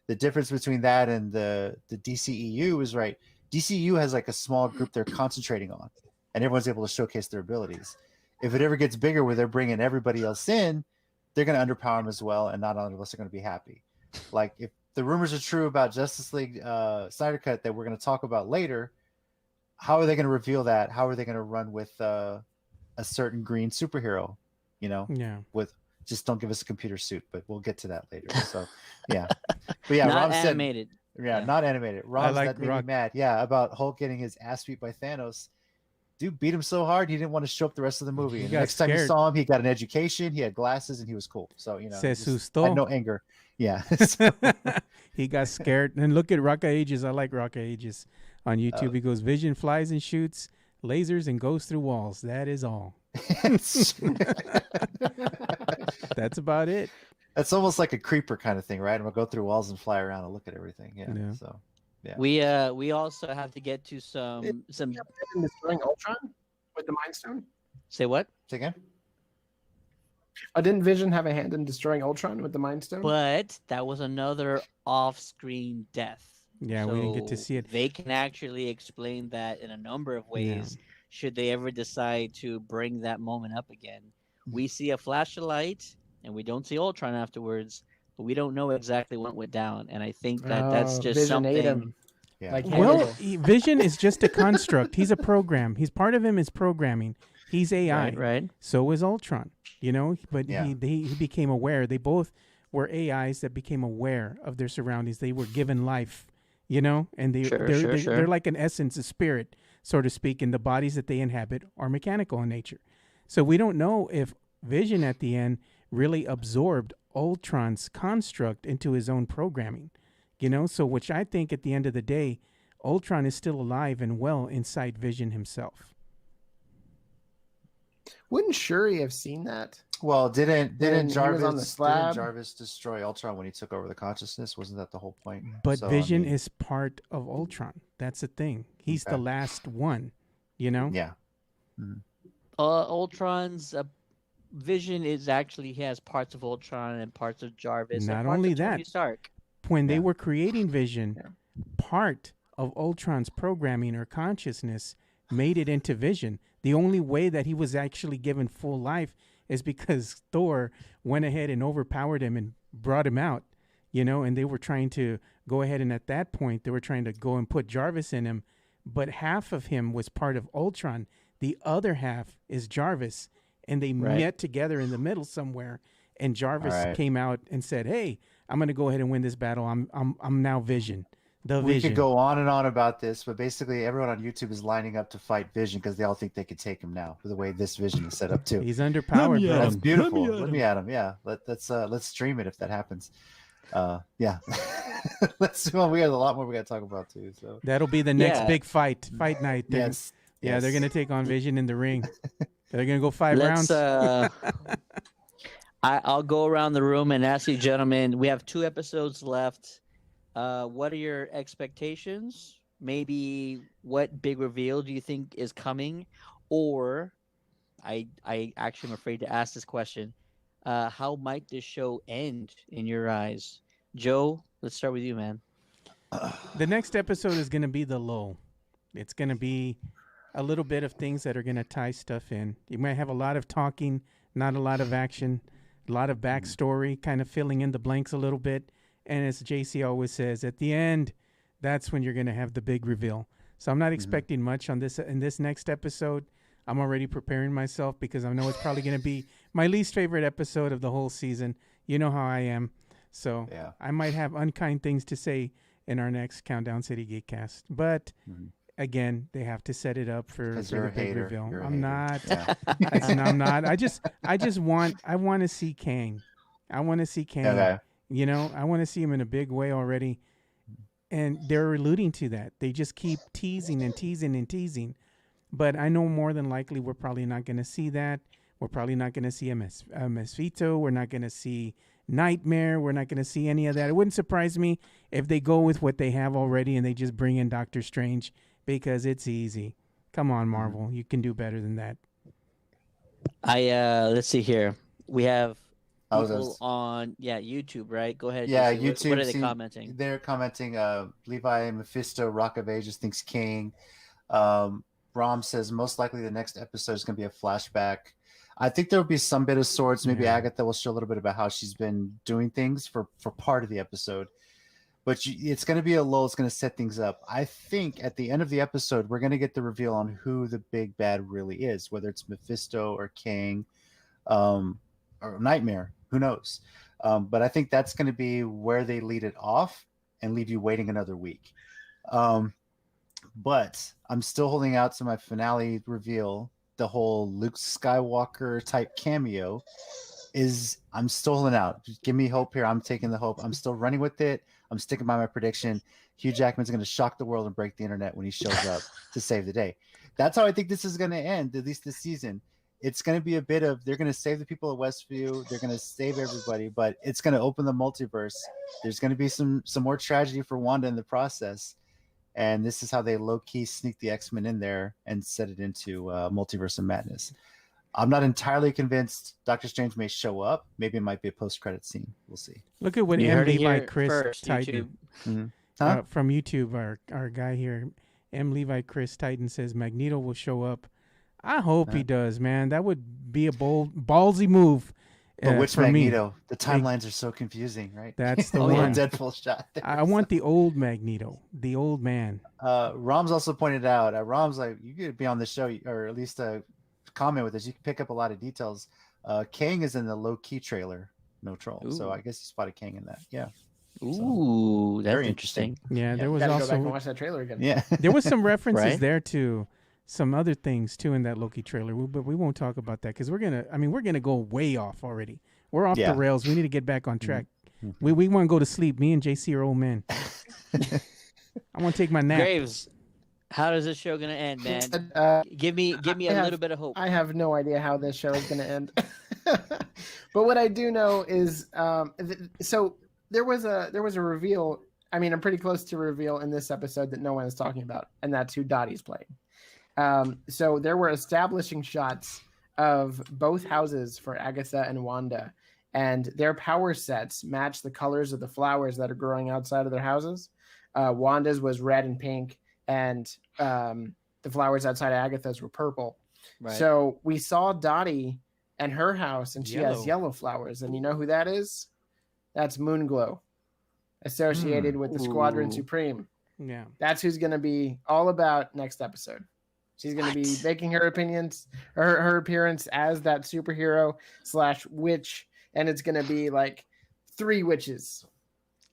The difference between that and the DCEU is right. DCEU has like a small group they're concentrating on, and everyone's able to showcase their abilities. If it ever gets bigger where they're bringing everybody else in, they're going to underpower them as well, and not all of us are going to be happy. Like if the rumors are true about Justice League Snyder Cut that we're going to talk about later, how are they going to reveal that? How are they going to run with a certain green superhero? You know, with just don't give us a computer suit, but we'll get to that later. So yeah, but yeah, Not Rom animated. said, yeah, not animated. Rom like that made me Rock. mad. Yeah, about Hulk getting his ass beat by Thanos. Dude beat him so hard he didn't want to show up the rest of the movie. He And got the next time you scared. saw him, he got an education, he had glasses, and he was cool. So you know, Se just asustó. had no anger. Yeah. So, He got scared. And look at Rock Ages. I like Rock Ages on YouTube. He goes, Vision flies and shoots lasers and goes through walls. That is all. That's about it. That's almost like a creeper kind of thing, right? I'm gonna go through walls and fly around and look at everything. Yeah. Yeah. So yeah. We also have to get to some Destroying Ultron with the Mind Stone. say what? Say again? Didn't Vision have a hand in destroying Ultron with the Mind Stone? But that was another off-screen death. Yeah, we didn't get to So see it. They can actually explain that in a number of ways. Should they ever decide to bring that moment up again? We see a flash of light, and we don't see Ultron afterwards, but we don't know exactly what went down. And I think that's just Vision ate something. him. Yeah. Like Well, Hannibal. Vision is just a construct. He's a program. He's part of him is programming. He's AI. Right. So is Ultron. You know, but Yeah. he became aware. They both were AIs that became aware of their surroundings. They were given life, you know, and they're like an essence, a spirit, so to speak, and the bodies that they inhabit are mechanical in nature. So we don't know if Vision at the end really absorbed Ultron's construct into his own programming, you know, so which I think at the end of the day, Ultron is still alive and well inside Vision himself. Wouldn't Shuri have seen that? Well, didn't When he was Jarvis on the slab? didn't Jarvis destroy Ultron when he took over the consciousness? Wasn't that the whole point? But So, I Vision mean, is part of Ultron. That's the thing. He's the Okay. last one, you know? yeah. Ultron's Vision is actually he has parts of Ultron and parts of Jarvis. Not and parts only of Tony that, Stark. When they Yeah. were creating Vision, part of Ultron's programming or consciousness made it into Vision. The only way that he was actually given full life is because Thor went ahead and overpowered him and brought him out, you know, and they were trying to go ahead and at that point they were trying to go and put Jarvis in him, but half of him was part of Ultron. The other half is Jarvis. and they Right. met together in the middle somewhere. And Jarvis All right. came out and said, "Hey, I'm going to go ahead and win this battle. I'm now Vision, the We Vision." could go on and on about this, but basically everyone on YouTube is lining up to fight Vision because they all think they could take him now with the way this Vision is set up too. He's underpowered, bro. That's beautiful. Let me at him. Yeah, let's stream it if that happens. Yeah, let's. Well, we have a lot more we got to talk about too. So That'll be the next Yeah. big fight night. yes, Yeah, they're gonna take on Vision in the ring. They're gonna go 5 rounds. I'll go around the room and ask you gentlemen, we have 2 episodes left. What are your expectations? Maybe what big reveal do you think is coming? Or I actually am afraid to ask this question. How might this show end in your eyes? Joe, let's start with you, man. The next episode is gonna be the lull. It's gonna be a little bit of things that are gonna tie stuff in. You might have a lot of talking, not a lot of action, a lot of backstory, kind of filling in the blanks a little bit. And as JC always says, at the end, that's when you're gonna have the big reveal. So I'm not expecting much on this in this next episode. I'm already preparing myself because I know it's probably gonna be my least favorite episode of the whole season. You know how I am. So Yeah. I might have unkind things to say in our next Countdown City Geekcast. But again, they have to set it up for Because the you're a big hater. reveal. You're a I'm hater. not. Yeah. Listen, I'm not. I want to see Kang. I want to see Kang. Okay. You know, I want to see him in a big way already. And they're alluding to that. They just keep teasing and teasing and teasing. But I know more than likely we're probably not going to see that. We're probably not going to see a Mesfito. We're not going to see Nightmare. We're not going to see any of that. It wouldn't surprise me if they go with what they have already and they just bring in Doctor Strange because it's easy. Come on, Marvel. You can do better than that. Let's see here. We have I was people just- on YouTube, right? Go ahead. Yeah, JC. YouTube. What are they see, commenting? They're commenting. Levi Mephisto, Rock of Ages thinks King. Rom says most likely the next episode is going to be a flashback. I think there will be some bit of Swords. Maybe Yeah. Agatha will show a little bit about how she's been doing things for part of the episode. But it's going to be a lull. It's going to set things up. I think at the end of the episode, we're going to get the reveal on who the big bad really is, whether it's Mephisto or King or Nightmare. Who knows? But I think that's going to be where they lead it off and leave you waiting another week. But I'm still holding out to my finale reveal. The whole Luke Skywalker type cameo I'm still holding out. Just give me hope here. I'm taking the hope. I'm still running with it. I'm sticking by my prediction. Hugh Jackman's going to shock the world and break the internet when he shows up to save the day. That's how I think this is going to end, at least this season. It's going to be a bit of, they're going to save the people of Westview. They're going to save everybody, but it's going to open the multiverse. There's going to be some more tragedy for Wanda in the process. And this is how they low-key sneak the X-Men in there and set it into Multiverse of Madness. I'm not entirely convinced Doctor Strange may show up. Maybe it might be a post-credit scene. We'll see. Look at what You M. heard it Levi here Chris first, Titan YouTube. Huh? from YouTube, our guy here, M. Levi Chris Titan says Magneto will show up. I hope he does, man. That would be a ballsy move. But which for me. Magneto? The timelines are so confusing, right? That's the Oh, yeah, one. Deadpool shot. there. I want the old Magneto, the old man. Rom's also pointed out. Rom's like, you could be on the show, or at least comment with us. You can pick up a lot of details. Kang is in the low-key trailer, no troll. Ooh. So I guess you spotted Kang in that. Yeah. Ooh, that's very interesting. Yeah, there was Gotta go back and also watch that trailer again. Yeah. there was some references Right? there to some other things too in that Loki trailer, but we won't talk about that because we're gonna go way off already. We're off Yeah. the rails. We need to get back on track. Mhm. We want to go to sleep. Me and JC are old men. I want to take my nap. Graves, how does this show gonna end, man? Give me a have- little bit of hope. I have no idea how this show is going to end. But what I do know is, so there was a reveal. I mean, I'm pretty close to reveal in this episode that no one is talking about, and that's who Dottie's playing. So there were establishing shots of both houses for Agatha and Wanda, and their power sets match the colors of the flowers that are growing outside of their houses. Wanda's was red and pink, and the flowers outside Agatha's were purple. Right. So we saw Dottie and her house, and she has Yellow. yellow flowers. And you know who that is? That's Moonglow, associated with the Squadron Ooh. Supreme. Yeah. That's who's going to be all about next episode. She's going to be making her her appearance as that superhero / witch, and it's going to be like 3 witches.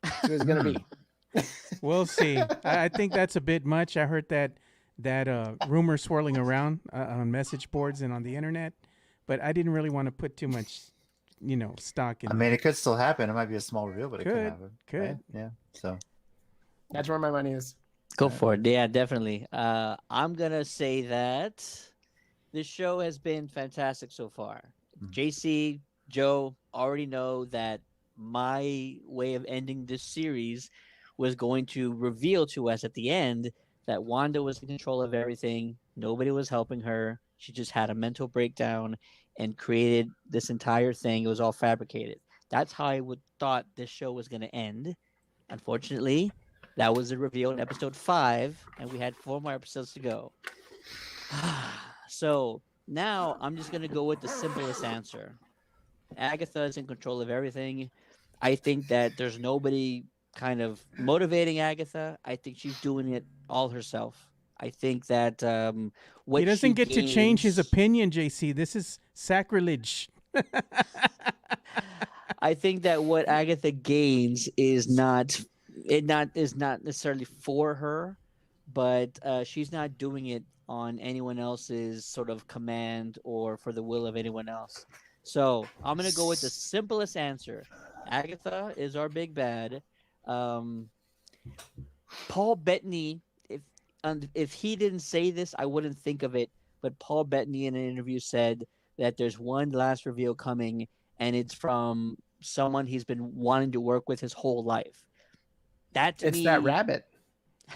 So it's going to be. We'll see. I think that's a bit much. I heard that rumor swirling around on message boards and on the internet, but I didn't really want to put too much, stock in. I mean, it could still happen. It might be a small reveal, but it could happen. Could. Right? Yeah. So that's where my money is. Go for it. Yeah, definitely. I'm gonna say that this show has been fantastic so far. JC, Joe already know that my way of ending this series was going to reveal to us at the end that Wanda was in control of everything. Nobody was helping her. She just had a mental breakdown and created this entire thing. It was all fabricated. That's how I thought this show was going to end. Unfortunately, that was the reveal in episode 5, and we had 4 more episodes to go. So now I'm just going to go with the simplest answer. Agatha is in control of everything. I think that there's nobody kind of motivating Agatha. I think she's doing it all herself. I think that he doesn't get to change his opinion, JC. This is sacrilege. I think that what Agatha gains is not necessarily for her, but she's not doing it on anyone else's sort of command or for the will of anyone else. So I'm gonna go with the simplest answer. Agatha is our big bad. Paul Bettany, if he didn't say this, I wouldn't think of it. But Paul Bettany in an interview said that there's one last reveal coming, and it's from someone he's been wanting to work with his whole life. It's that rabbit,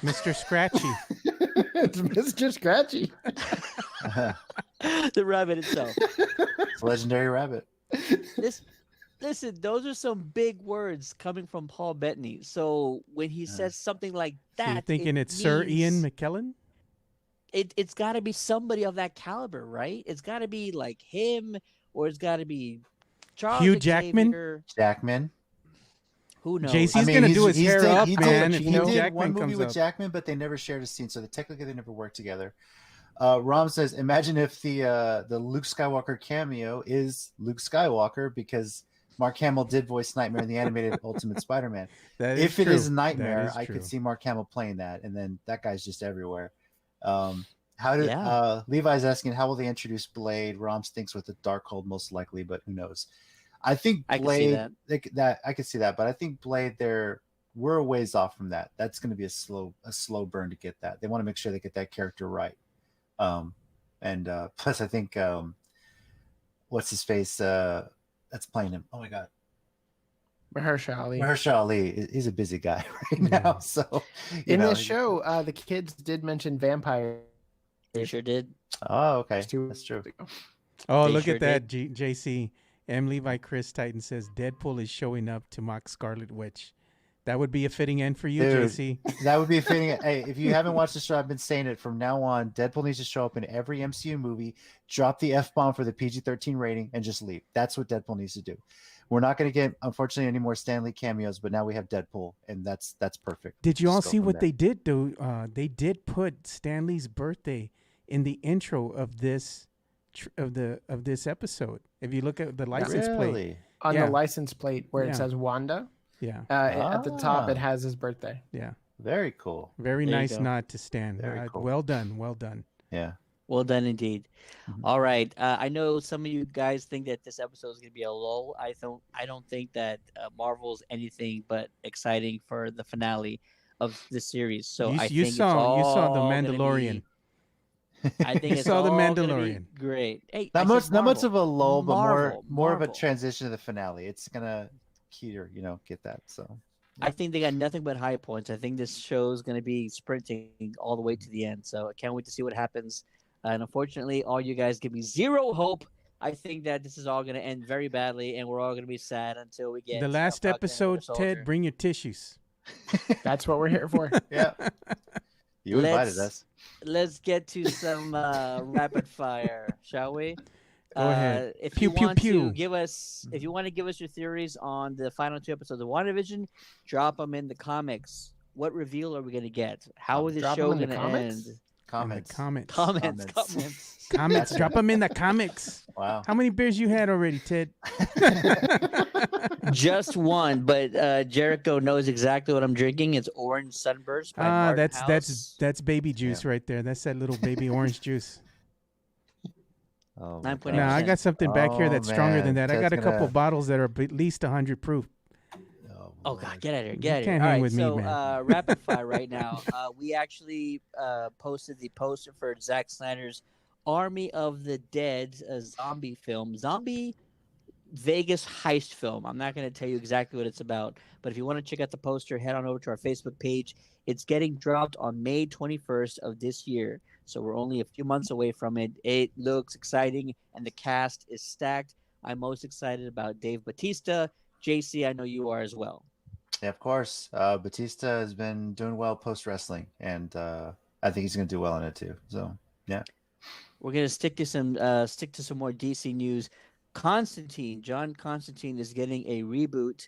Mr. Scratchy. It's Mr. Scratchy. The rabbit itself. It's a legendary rabbit. Listen, those are some big words coming from Paul Bettany. So when he says something like that, so you're thinking it's Sir Ian McKellen? It's got to be somebody of that caliber, right? It's got to be like him, or it's got to be Charles Hugh Jackman. Jackman. Who knows? JC's gonna do his hair up, man. He did one movie with Jackman, but they never shared a scene, so technically they never worked together. Rom says, "Imagine if the Luke Skywalker cameo is Luke Skywalker because Mark Hamill did voice Nightmare in the animated Ultimate Spider-Man. If it is Nightmare, I could see Mark Hamill playing that, and then that guy's just everywhere." Levi's asking, how will they introduce Blade? Rom thinks with the Darkhold most likely, but who knows? I think Blade, I could see that, but I think Blade, we're a ways off from that. That's going to be a slow burn to get that. They want to make sure they get that character right. Plus, I think what's his face that's playing him. Oh my God, Mahershala Ali. He's a busy guy right now. So in this show, the kids did mention vampires. They sure did. Oh, okay, that's true. Oh, look at that, JC. M. Levi Chris Titan says Deadpool is showing up to mock Scarlet Witch. That would be a fitting end for you, Dude, JC. That would be a fitting. Hey, if you haven't watched the show, I've been saying it from now on. Deadpool needs to show up in every MCU movie, drop the F-bomb for the PG-13 rating, and just leave. That's what Deadpool needs to do. We're not going to get, unfortunately, any more Stan Lee cameos, but now we have Deadpool, and that's perfect. Did you all see what they did, though? They did put Stan Lee's birthday in the intro of this this episode. If you look at the license plate, on the license plate where it says Wanda, at the top it has his birthday. Yeah, very cool. Very nice nod to Stan. Cool. Well done. Yeah, well done indeed. Mm-hmm. All right, I know some of you guys think that this episode is going to be a lull. I don't think that Marvel's anything but exciting for the finale of the series. So you saw the Mandalorian. I think it's saw the all Mandalorian. Great. Hey, not much of a lull, but more of a Marvel. transition to the finale. It's gonna get that. So I think they got nothing but high points. I think this show is gonna be sprinting all the way to the end. So I can't wait to see what happens. And unfortunately, all you guys give me zero hope. I think that this is all gonna end very badly, and we're all gonna be sad until we get the last episode. Ted, bring your tissues. That's what we're here for. Yeah. You invited us. Let's get to some rapid fire, shall we? Go ahead. If you want to give us your theories on the final 2 episodes of WandaVision, drop them in the comics. What reveal are we going to get? How is the show going to end? comments. Comments. Comments. Drop them in the comics. Wow. How many beers you had already, Ted? Just one, but Jericho knows exactly what I'm drinking. It's Orange Sunburst by Martin House. That's baby juice right there. That's that little baby orange juice. Oh, 9.8%. Nah, I got something back here that's stronger than that. I got a couple bottles that are at least 100 proof. Oh God, get out of here! Get out of here! Can't All hang right, with me, so man. rapid fire right now. We actually posted the poster for Zack Snyder's Army of the Dead zombie film, zombie Vegas heist film. I'm not going to tell you exactly what it's about, but if you want to check out the poster, head on over to our Facebook page. It's getting dropped on May 21st of this year, so we're only a few months away from it. It looks exciting, and the cast is stacked. I'm most excited about Dave Bautista. JC, I know you are as well. Yeah, of course. Batista has been doing well post wrestling, and I think he's going to do well in it too. So, yeah. We're gonna stick to some more DC news. John Constantine is getting a reboot.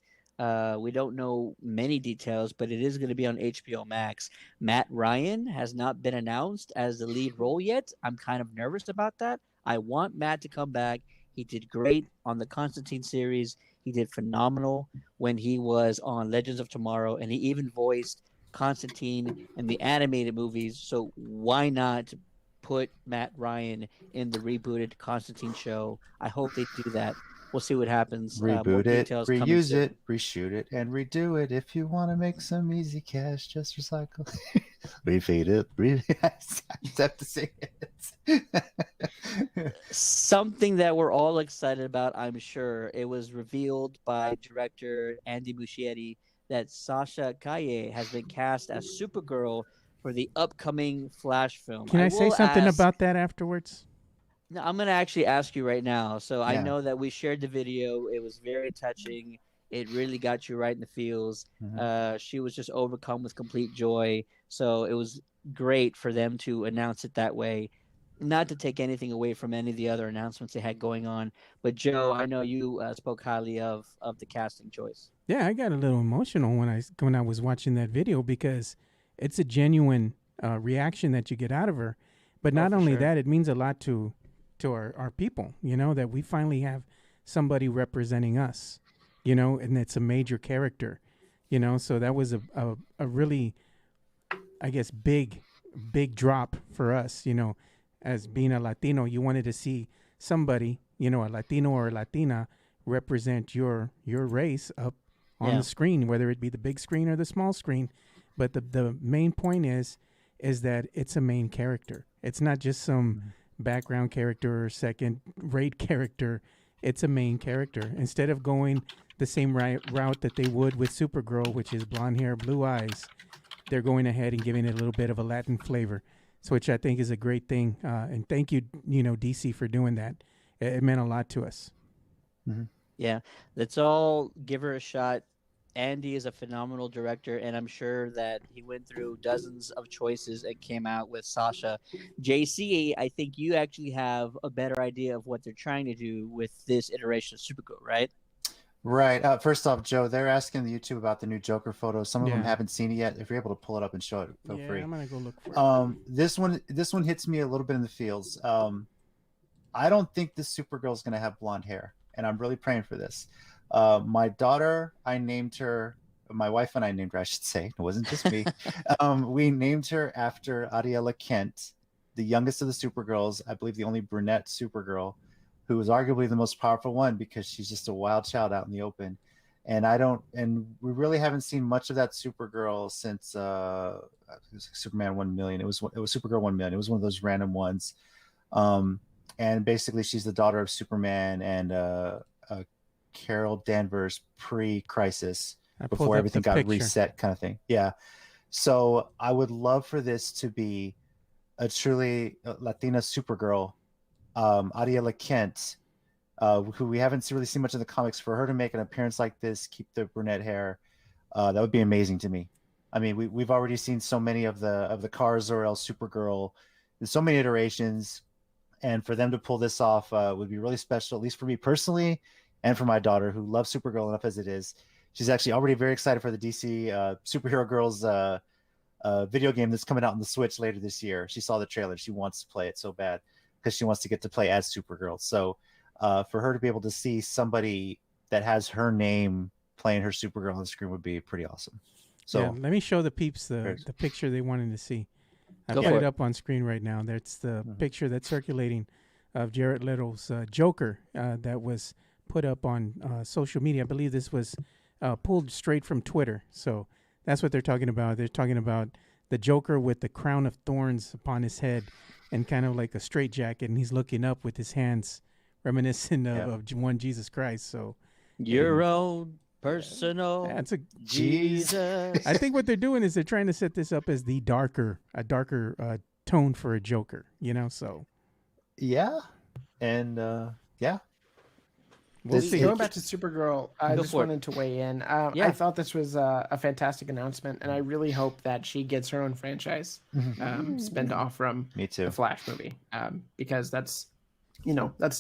We don't know many details, but it is going to be on HBO Max. Matt Ryan has not been announced as the lead role yet. I'm kind of nervous about that. I want Matt to come back. He did great on the Constantine series. He did phenomenal when he was on Legends of Tomorrow, and he even voiced Constantine in the animated movies. So why not put Matt Ryan in the rebooted Constantine show? I hope they do that. We'll see what happens. Reboot it, reuse it, reshoot it, and redo it. If you want to make some easy cash, just recycle. Refeed it. I just have to say it. Something that we're all excited about, I'm sure. It was revealed by director Andy Muschietti that Sasha Calle has been cast as Supergirl for the upcoming Flash film. Can I say something about that afterwards? No, I'm going to actually ask you right now. So Yeah. I know that we shared the video. It was very touching. It really got you right in the feels. Mhm. She was just overcome with complete joy. So it was great for them to announce it that way. Not to take anything away from any of the other announcements they had going on. But Joe, I know you spoke highly of the casting choice. Yeah, I got a little emotional when I was watching that video because it's a genuine reaction that you get out of her. But not only that, it means a lot to our people, that we finally have somebody representing us, and it's a major character, so that was a really, I guess, big drop for us, as being a Latino. You wanted to see somebody, a Latino or a Latina represent your race up on the screen, whether it be the big screen or the small screen. But the main point is that it's a main character. It's not just some background character or second-rate character. It's a main character. Instead of going the same route that they would with Supergirl, which is blonde hair, blue eyes, they're going ahead and giving it a little bit of a Latin flavor, which I think is a great thing. And thank you, DC, for doing that. It meant a lot to us. Mm-hmm. Yeah, let's all give her a shot. Andy is a phenomenal director, and I'm sure that he went through dozens of choices and came out with Sasha. JC, I think you actually have a better idea of what they're trying to do with this iteration of Supergirl, right? Right. First off, Joe, they're asking the YouTube about the new Joker photos. Some of them Yeah. haven't seen it yet. If you're able to pull it up and show it, feel free. I'm gonna go look for it. This one hits me a little bit in the feels. I don't think this Supergirl is going to have blonde hair, and I'm really praying for this. My daughter, I named her. My wife and I named her, I should say. It wasn't just me. We named her after Ariella Kent, the youngest of the Supergirls. I believe the only brunette Supergirl, who was arguably the most powerful one because she's just a wild child out in the open. And we really haven't seen much of that Supergirl since Superman 1 million. It was Supergirl 1 million. It was one of those random ones. And basically she's the daughter of Superman and Carol Danvers pre-crisis, before everything got reset, kind of thing. Yeah. So I would love for this to be a truly Latina Supergirl, Ariella Kent, who we haven't really seen much in the comics. For her to make an appearance like this, keep the brunette hair, that would be amazing to me. I mean, we've already seen so many of the Kara Zor-El Supergirl in so many iterations, and for them to pull this off would be really special, at least for me personally, and for my daughter, who loves Supergirl enough as it is. She's actually already very excited for the DC Superhero Girls video game that's coming out on the Switch later this year. She saw the trailer. She wants to play it so bad because she wants to get to play as Supergirl. So for her to be able to see somebody that has her name playing her Supergirl on the screen would be pretty awesome. So yeah, let me show the peeps the picture they wanted to see. I put it up on screen right now. That's the picture that's circulating of Jared Leto's Joker that was put up on social media. I believe this was pulled straight from Twitter. So that's what they're talking about. They're talking about the Joker with the crown of thorns upon his head and kind of like a straitjacket, and he's looking up with his hands reminiscent of one Jesus Christ. So your own personal Jesus. I think what they're doing is they're trying to set this up as a darker tone for a Joker, So yeah, and we'll see. Going back to Supergirl, I just wanted to weigh in. I thought this was a fantastic announcement, and I really hope that she gets her own franchise spin off from the Flash movie, because that's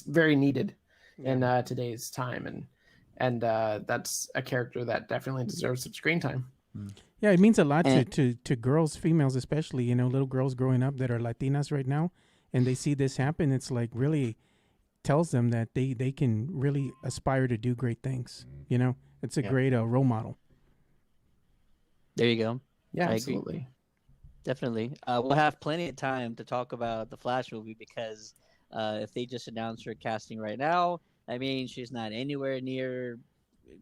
very needed in today's time, and that's a character that definitely deserves some screen time. Yeah, it means a lot to girls, females especially, little girls growing up that are Latinas right now, and they see this happen. It's like really tells them that they can really aspire to do great things. It's a great role model. There you go. Yeah, absolutely. Agree. Definitely. We'll have plenty of time to talk about the Flash movie because if they just announced her casting right now, I mean, she's not anywhere near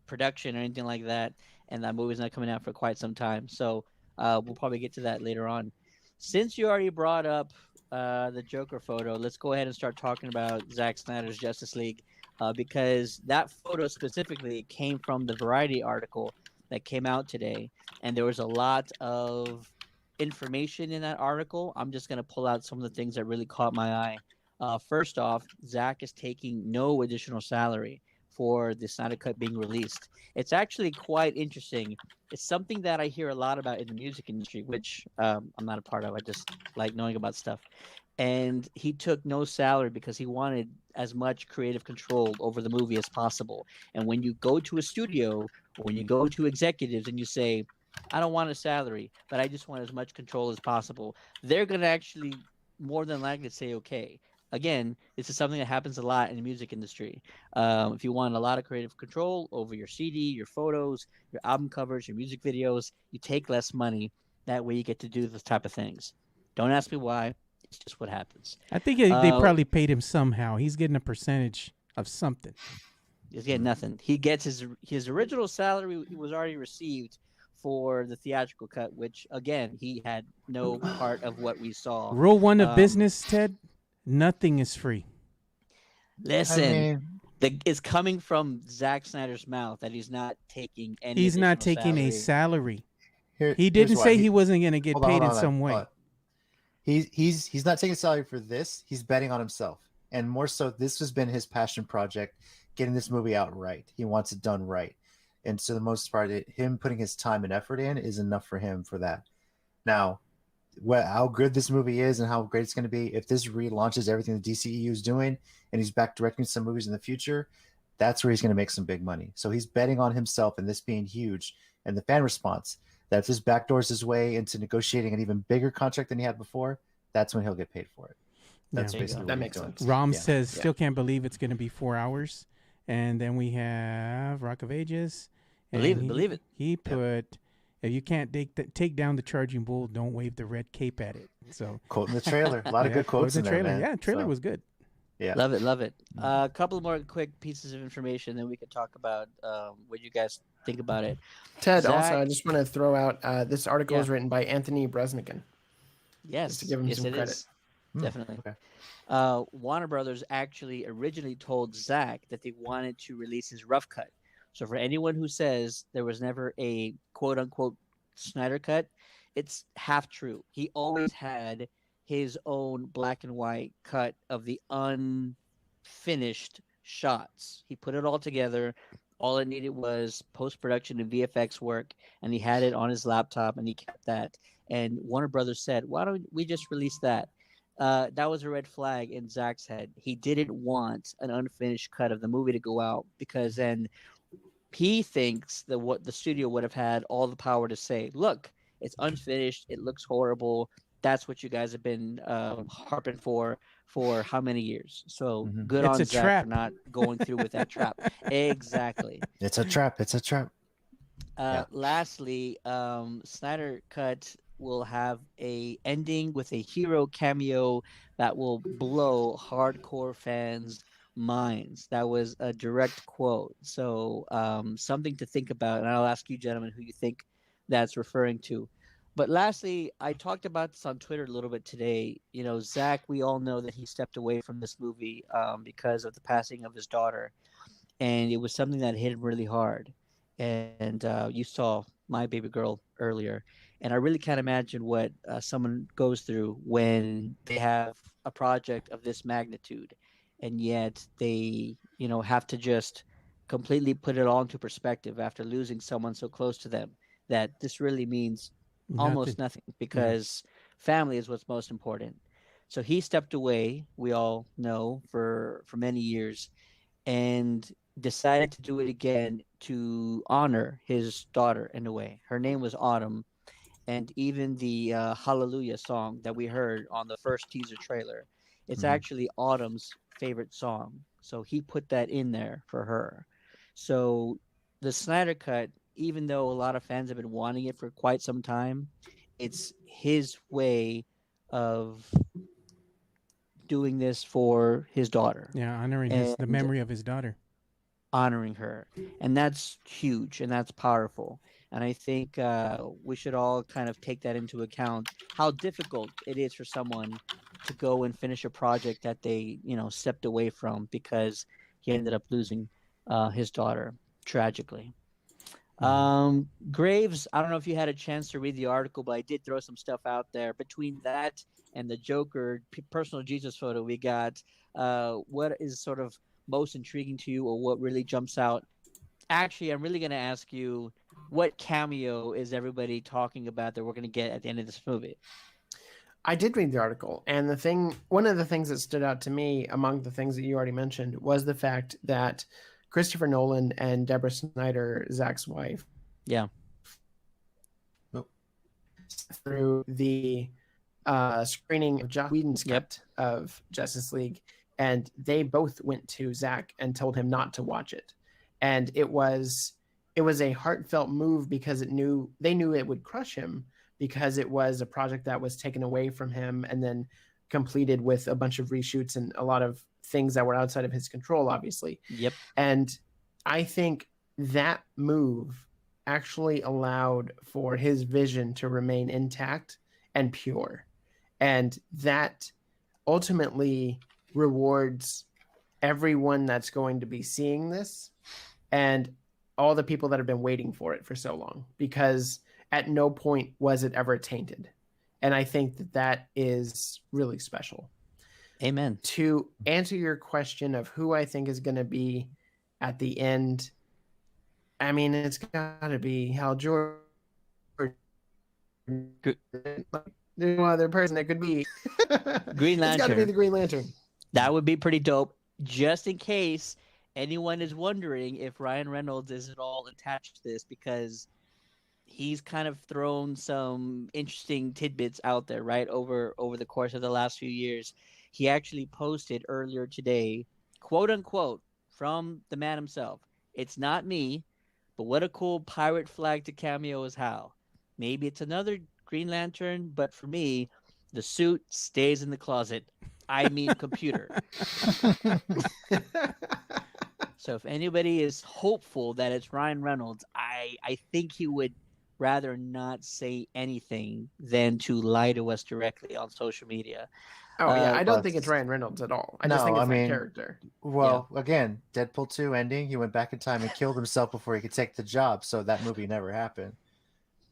production or anything like that, and that movie's not coming out for quite some time. So we'll probably get to that later on. Since you already brought up the Joker photo, let's go ahead and start talking about Zack Snyder's Justice League because that photo specifically came from the Variety article that came out today, and there was a lot of information in that article. I'm just going to pull out some of the things that really caught my eye. First off, Zack is taking no additional salary for the Snyder Cut being released. It's actually quite interesting. It's something that I hear a lot about in the music industry, which I'm not a part of. I just like knowing about stuff. And he took no salary because he wanted as much creative control over the movie as possible. And when you go to a studio, or when you go to executives and you say, I don't want a salary, but I just want as much control as possible, they're going to actually more than likely say, okay. Again, this is something that happens a lot in the music industry. If you want a lot of creative control over your CD, your photos, your album covers, your music videos, you take less money. That way you get to do those type of things. Don't ask me why. It's just what happens. I think they probably paid him somehow. He's getting a percentage of something. He's getting nothing. He gets his original salary he was already received for the theatrical cut, which, again, he had no part of what we saw. Rule 1 of business, Ted. Nothing is free. Listen, it's coming from Zack Snyder's mouth that he's not taking any. He's not taking a salary. He didn't say he wasn't going to get paid in some way. He's not taking salary for this. He's betting on himself, and more so, this has been his passion project, getting this movie out right. He wants it done right, and so the most part, him putting his time and effort in is enough for him for that. Now, how good this movie is and how great it's going to be, if this relaunches everything the DCEU is doing and he's back directing some movies in the future, that's where he's going to make some big money. So he's betting on himself and this being huge and the fan response, that if this backdoors his way into negotiating an even bigger contract than he had before, that's when he'll get paid for it. That's basically that makes sense. Rom says, still can't believe it's going to be 4 hours. And then we have Rock of Ages. Believe it. He put... If you can't take down the charging bull, don't wave the red cape at it. So quoting the trailer, a lot of good quotes in there, man. Yeah, trailer was good. Yeah, love it. A couple more quick pieces of information, then we can talk about what you guys think about it. Ted, also, I just want to throw out this article is written by Anthony Bresnikan. Yes, just to give him some credit. Definitely. Okay. Warner Brothers actually originally told Zack that they wanted to release his rough cut. So for anyone who says there was never a quote-unquote Snyder cut, it's half true. He always had his own black and white cut of the unfinished shots. He put it all together. All it needed was post-production and VFX work, and he had it on his laptop, and he kept that. And Warner Brothers said, why don't we just release that? That was a red flag in Zack's head. He didn't want an unfinished cut of the movie to go out because then he thinks that what the studio would have had all the power to say, look, It's unfinished. It looks horrible. That's what you guys have been harping for how many years? So good It's on a Zach trap. for not going through with that trap. Exactly. It's a trap. It's a trap. Yeah. Lastly, Snyder Cut will have a ending with a hero cameo that will blow hardcore fans' minds. That was a direct quote. So something to think about. And I'll ask you, gentlemen, who you think that's referring to. But lastly, I talked about this on Twitter a little bit today. You know, Zach, we all know that he stepped away from this movie because of the passing of his daughter, and it was something that hit him really hard. And you saw my baby girl earlier, and I really can't imagine what someone goes through when they have a project of this magnitude, and yet they, have to just completely put it all into perspective after losing someone so close to them. That this really means Nothing. almost nothing because family is what's most important. So he stepped away. We all know for many years, and decided to do it again to honor his daughter in a way. Her name was Autumn, and even the Hallelujah song that we heard on the first teaser trailer, it's actually Autumn's favorite song. So he put that in there for her. So the Snyder Cut, even though a lot of fans have been wanting it for quite some time, it's his way of doing this for his daughter. Yeah, honoring the And memory of his daughter. honoring her, and that's huge and that's powerful. And I think we should all kind of take that into account, how difficult it is for someone to go and finish a project that they stepped away from because he ended up losing his daughter tragically. Graves, I don't know if you had a chance to read the article, but I did throw some stuff out there. Between that and the Joker personal Jesus photo we got, what is sort of most intriguing to you, or what really jumps out? Actually, I'm really going to ask you, what cameo is everybody talking about that we're going to get at the end of this movie? I did read the article, and one of the things that stood out to me among the things that you already mentioned was the fact that Christopher Nolan and Deborah Snyder, Zach's wife, Yeah, through the screening of Joss Whedon's cut of Justice League, and they both went to Zach and told him not to watch it. And it was a heartfelt move because they knew it would crush him, because it was a project that was taken away from him and then completed with a bunch of reshoots and a lot of things that were outside of his control, obviously. Yep. And I think that move actually allowed for his vision to remain intact and pure. And that ultimately rewards everyone that's going to be seeing this and all the people that have been waiting for it for so long, because at no point was it ever tainted. And I think that is really special. Amen. To answer your question of who I think is going to be at the end, I mean, it's got to be Hal Jordan. There's no other person that could be. Green Lantern. It's got to be the Green Lantern. That would be pretty dope. Just in case anyone is wondering if Ryan Reynolds is at all attached to this, because he's kind of thrown some interesting tidbits out there, right? Over the course of the last few years. He actually posted earlier today, quote unquote, from the man himself, "It's not me, but what a cool pirate flag to cameo as Hal. Maybe it's another Green Lantern, but for me, the suit stays in the closet. I mean computer." So if anybody is hopeful that it's Ryan Reynolds, I think he would rather not say anything than to lie to us directly on social media. Oh yeah, I don't think it's Ryan Reynolds at all. I just think it's that character. Well, again, Deadpool 2 ending, he went back in time and killed himself before he could take the job, so that movie never happened.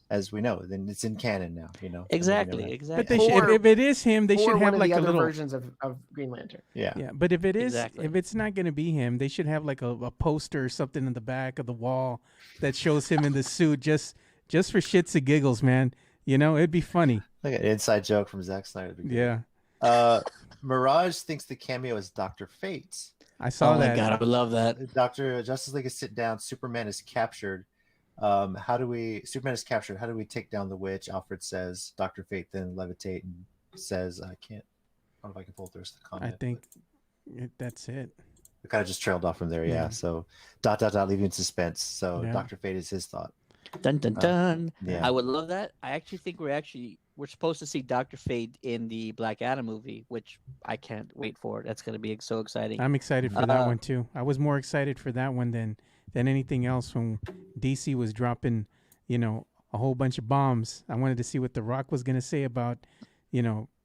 As we know, then it's in canon now. Exactly. But if it is him, they should have like a little versions of Green Lantern. Yeah. But if it's not going to be him, they should have like a poster or something in the back of the wall that shows him in the suit, just for shits and giggles, man. It'd be funny. Like an inside joke from Zack Snyder. Yeah. Mirage thinks the cameo is Dr. Fate. I saw that. Oh my God, I would love that. Dr. Justice League is sit down. Superman is captured. How do we? Superman is captured. How do we take down the witch? Alfred says. Dr. Fate then levitate and says, "I can't." I don't know if I can pull through the comment. I think that's it. It kind of just trailed off from there. Yeah. Yeah. So leaving in suspense. So Yeah. Dr. Fate is his thought. Dun dun dun. Yeah. I would love that. I actually think we're supposed to see Dr. Fate in the Black Adam movie, which I can't wait for. That's going to be so exciting. I'm excited for that one too. I was more excited for that one than anything else when DC was dropping, a whole bunch of bombs. I wanted to see what The Rock was going to say about,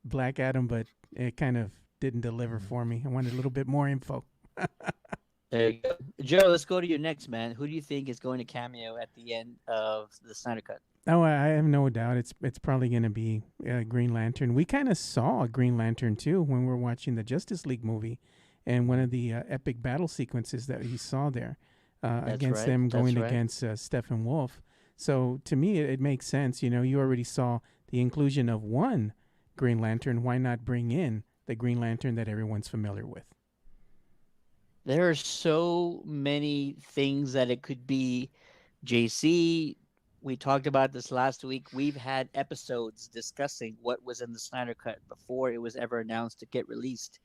Black Adam, but it kind of didn't deliver for me. I wanted a little bit more info. There you go. Joe, let's go to you next, man. Who do you think is going to cameo at the end of the Snyder Cut? Oh, I have no doubt it's probably going to be Green Lantern. We kind of saw a Green Lantern too when we were watching the Justice League movie, and one of the epic battle sequences that he saw there against them going against Steppenwolf. So to me, it makes sense. You already saw the inclusion of one Green Lantern. Why not bring in the Green Lantern that everyone's familiar with? There are so many things that it could be. JC, we talked about this last week. We've had episodes discussing what was in the Snyder Cut before it was ever announced to get released.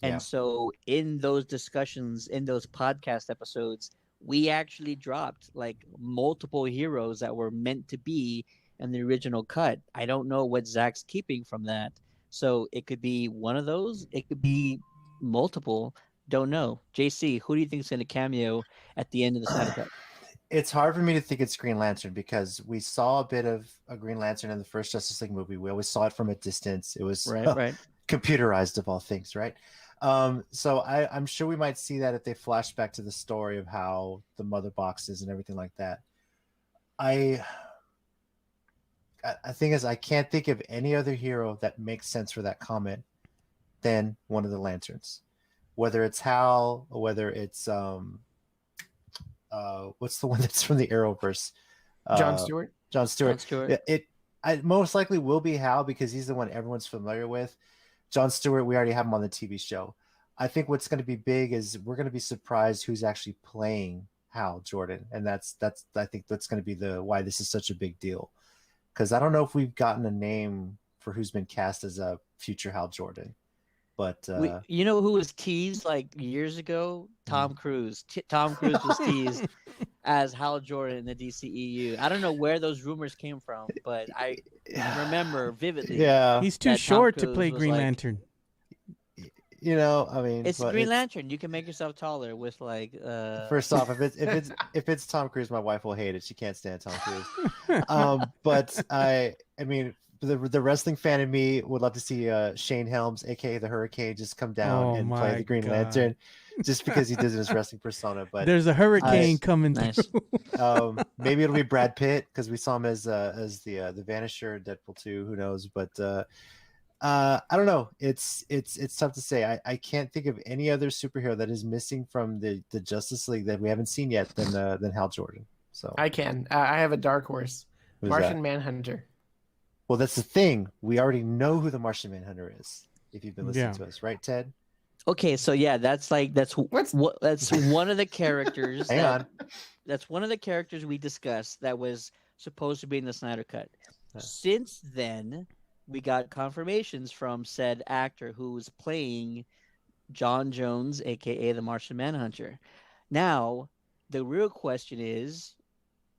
And so in those discussions, in those podcast episodes, we actually dropped like multiple heroes that were meant to be in the original cut. I don't know what Zach's keeping from that. So it could be one of those. It could be multiple. Don't know. JC, who do you think is going to cameo at the end of the Snyder Cut? It's hard for me to think it's Green Lantern because we saw a bit of a Green Lantern in the first Justice League movie. We always saw it from a distance. It was right. Computerized of all things, right? So I'm sure we might see that if they flash back to the story of how the mother boxes and everything like that. I think I can't think of any other hero that makes sense for that comment than one of the Lanterns. Whether it's Hal or whether it's what's the one that's from the Arrowverse? John Stewart. John Stewart. It most likely will be Hal because he's the one everyone's familiar with. John Stewart, we already have him on the TV show. I think what's going to be big is we're going to be surprised who's actually playing Hal Jordan, and that's I think that's going to be why this is such a big deal. Because I don't know if we've gotten a name for who's been cast as a future Hal Jordan. But you know who was teased like years ago? Tom Cruise. Tom Cruise was teased as Hal Jordan in the DCEU. I don't know where those rumors came from, but I remember vividly. Yeah, he's too short to play Green Lantern. I mean, it's Green Lantern. You can make yourself taller with like. First off, if it's Tom Cruise, my wife will hate it. She can't stand Tom Cruise. But I mean. The wrestling fan in me would love to see Shane Helms, aka the Hurricane, just come down and play the Green Lantern, just because he does his wrestling persona. But there's a hurricane coming through. Maybe it'll be Brad Pitt because we saw him as the Vanisher in Deadpool 2. Who knows? But I don't know. It's tough to say. I can't think of any other superhero that is missing from the Justice League that we haven't seen yet than Hal Jordan. So I can. I have a dark horse. Who's Martian that? Manhunter. Well, that's the thing. We already know who the Martian Manhunter is. If you've been listening to us, right, Ted? Okay, so yeah, that's one of the characters. Hang on. That's one of the characters we discussed that was supposed to be in the Snyder Cut. Since then, we got confirmations from said actor who's playing John Jones, aka the Martian Manhunter. Now, the real question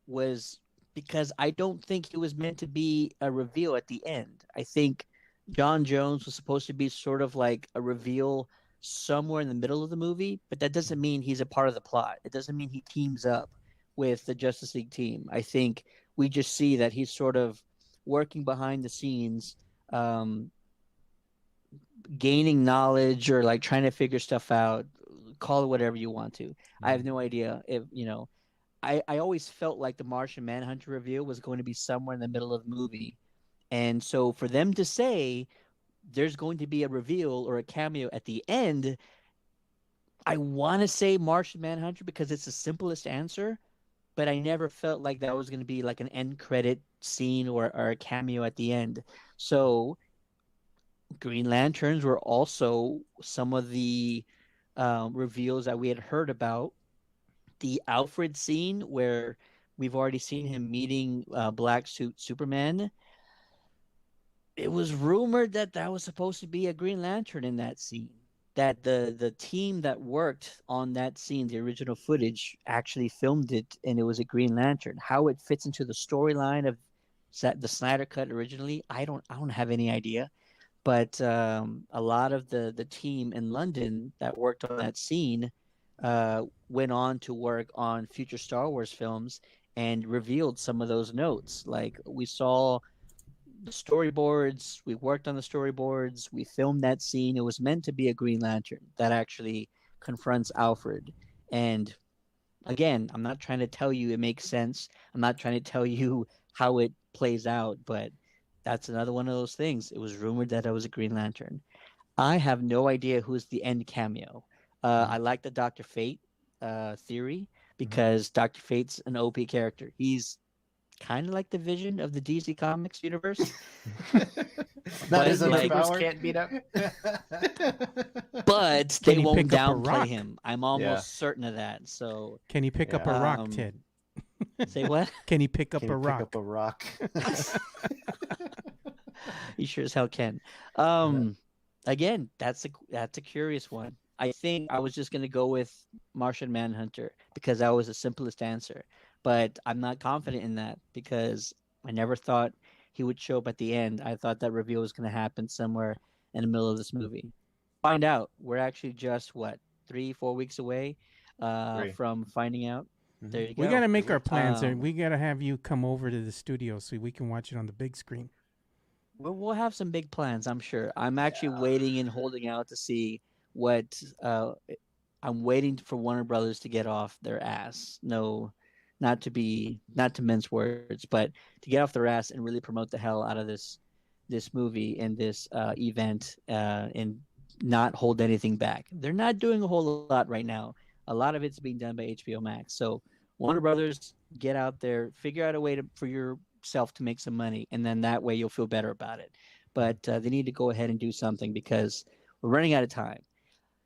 was because I don't think it was meant to be a reveal at the end. I think John Jones was supposed to be sort of like a reveal somewhere in the middle of the movie, but that doesn't mean he's a part of the plot. It doesn't mean he teams up with the Justice League team. I think we just see that he's sort of working behind the scenes, gaining knowledge or like trying to figure stuff out. Call it whatever you want to. I have no idea if, I always felt like the Martian Manhunter reveal was going to be somewhere in the middle of the movie. And so for them to say there's going to be a reveal or a cameo at the end, I want to say Martian Manhunter because it's the simplest answer, but I never felt like that was going to be like an end credit scene or a cameo at the end. So Green Lanterns were also some of the reveals that we had heard about. The Alfred scene where We've already seen him meeting Black Suit Superman. It was rumored that that was supposed to be a Green Lantern in that scene. That the team that worked on that scene, the original footage, actually filmed it, and it was a Green Lantern. How it fits into the storyline of the Snyder Cut originally, I don't have any idea. But a lot of the team in London that worked on that scene went on to work on future Star Wars films and revealed some of those notes. Like we saw the storyboards, we worked on the storyboards, we filmed that scene. It was meant to be a Green Lantern that actually confronts Alfred. And again, I'm not trying to tell you it makes sense. I'm not trying to tell you how it plays out, but that's another one of those things. It was rumored that I was a Green Lantern. I have no idea who's the end cameo. I like the Doctor Fate theory because Doctor Fate's an OP character. He's kind of like the Vision of the DC Comics universe. That is like, underpowered. Can't beat up. But Can they he won't pick up a downplay rock? him. I'm almost certain of that. So Can he pick up a Yeah. rock, Ted? say what? Can he pick up Can a you pick rock? up a rock? You sure as hell can. Again, that's a curious one. I think I was just gonna go with Martian Manhunter because that was the simplest answer. But I'm not confident in that because I never thought he would show up at the end. I thought that reveal was gonna happen somewhere in the middle of this movie. Find out. We're actually just what 3-4 weeks away Three. from finding out. Mhm. There you go. We got to make our plans. Um, We got to have you come over to the studio so we can watch it on the big screen. We'll have some big plans, I'm sure. I'm actually waiting and holding out to see what I'm waiting for Warner Brothers to get off their ass. No, not to mince words, but to get off their ass and really promote the hell out of this movie and this event and not hold anything back. They're not doing a whole lot right now. A lot of it's being done by HBO Max. So Warner Brothers, get out there, figure out a way for yourself to make some money, and then that way you'll feel better about it. But they need to go ahead and do something because we're running out of time.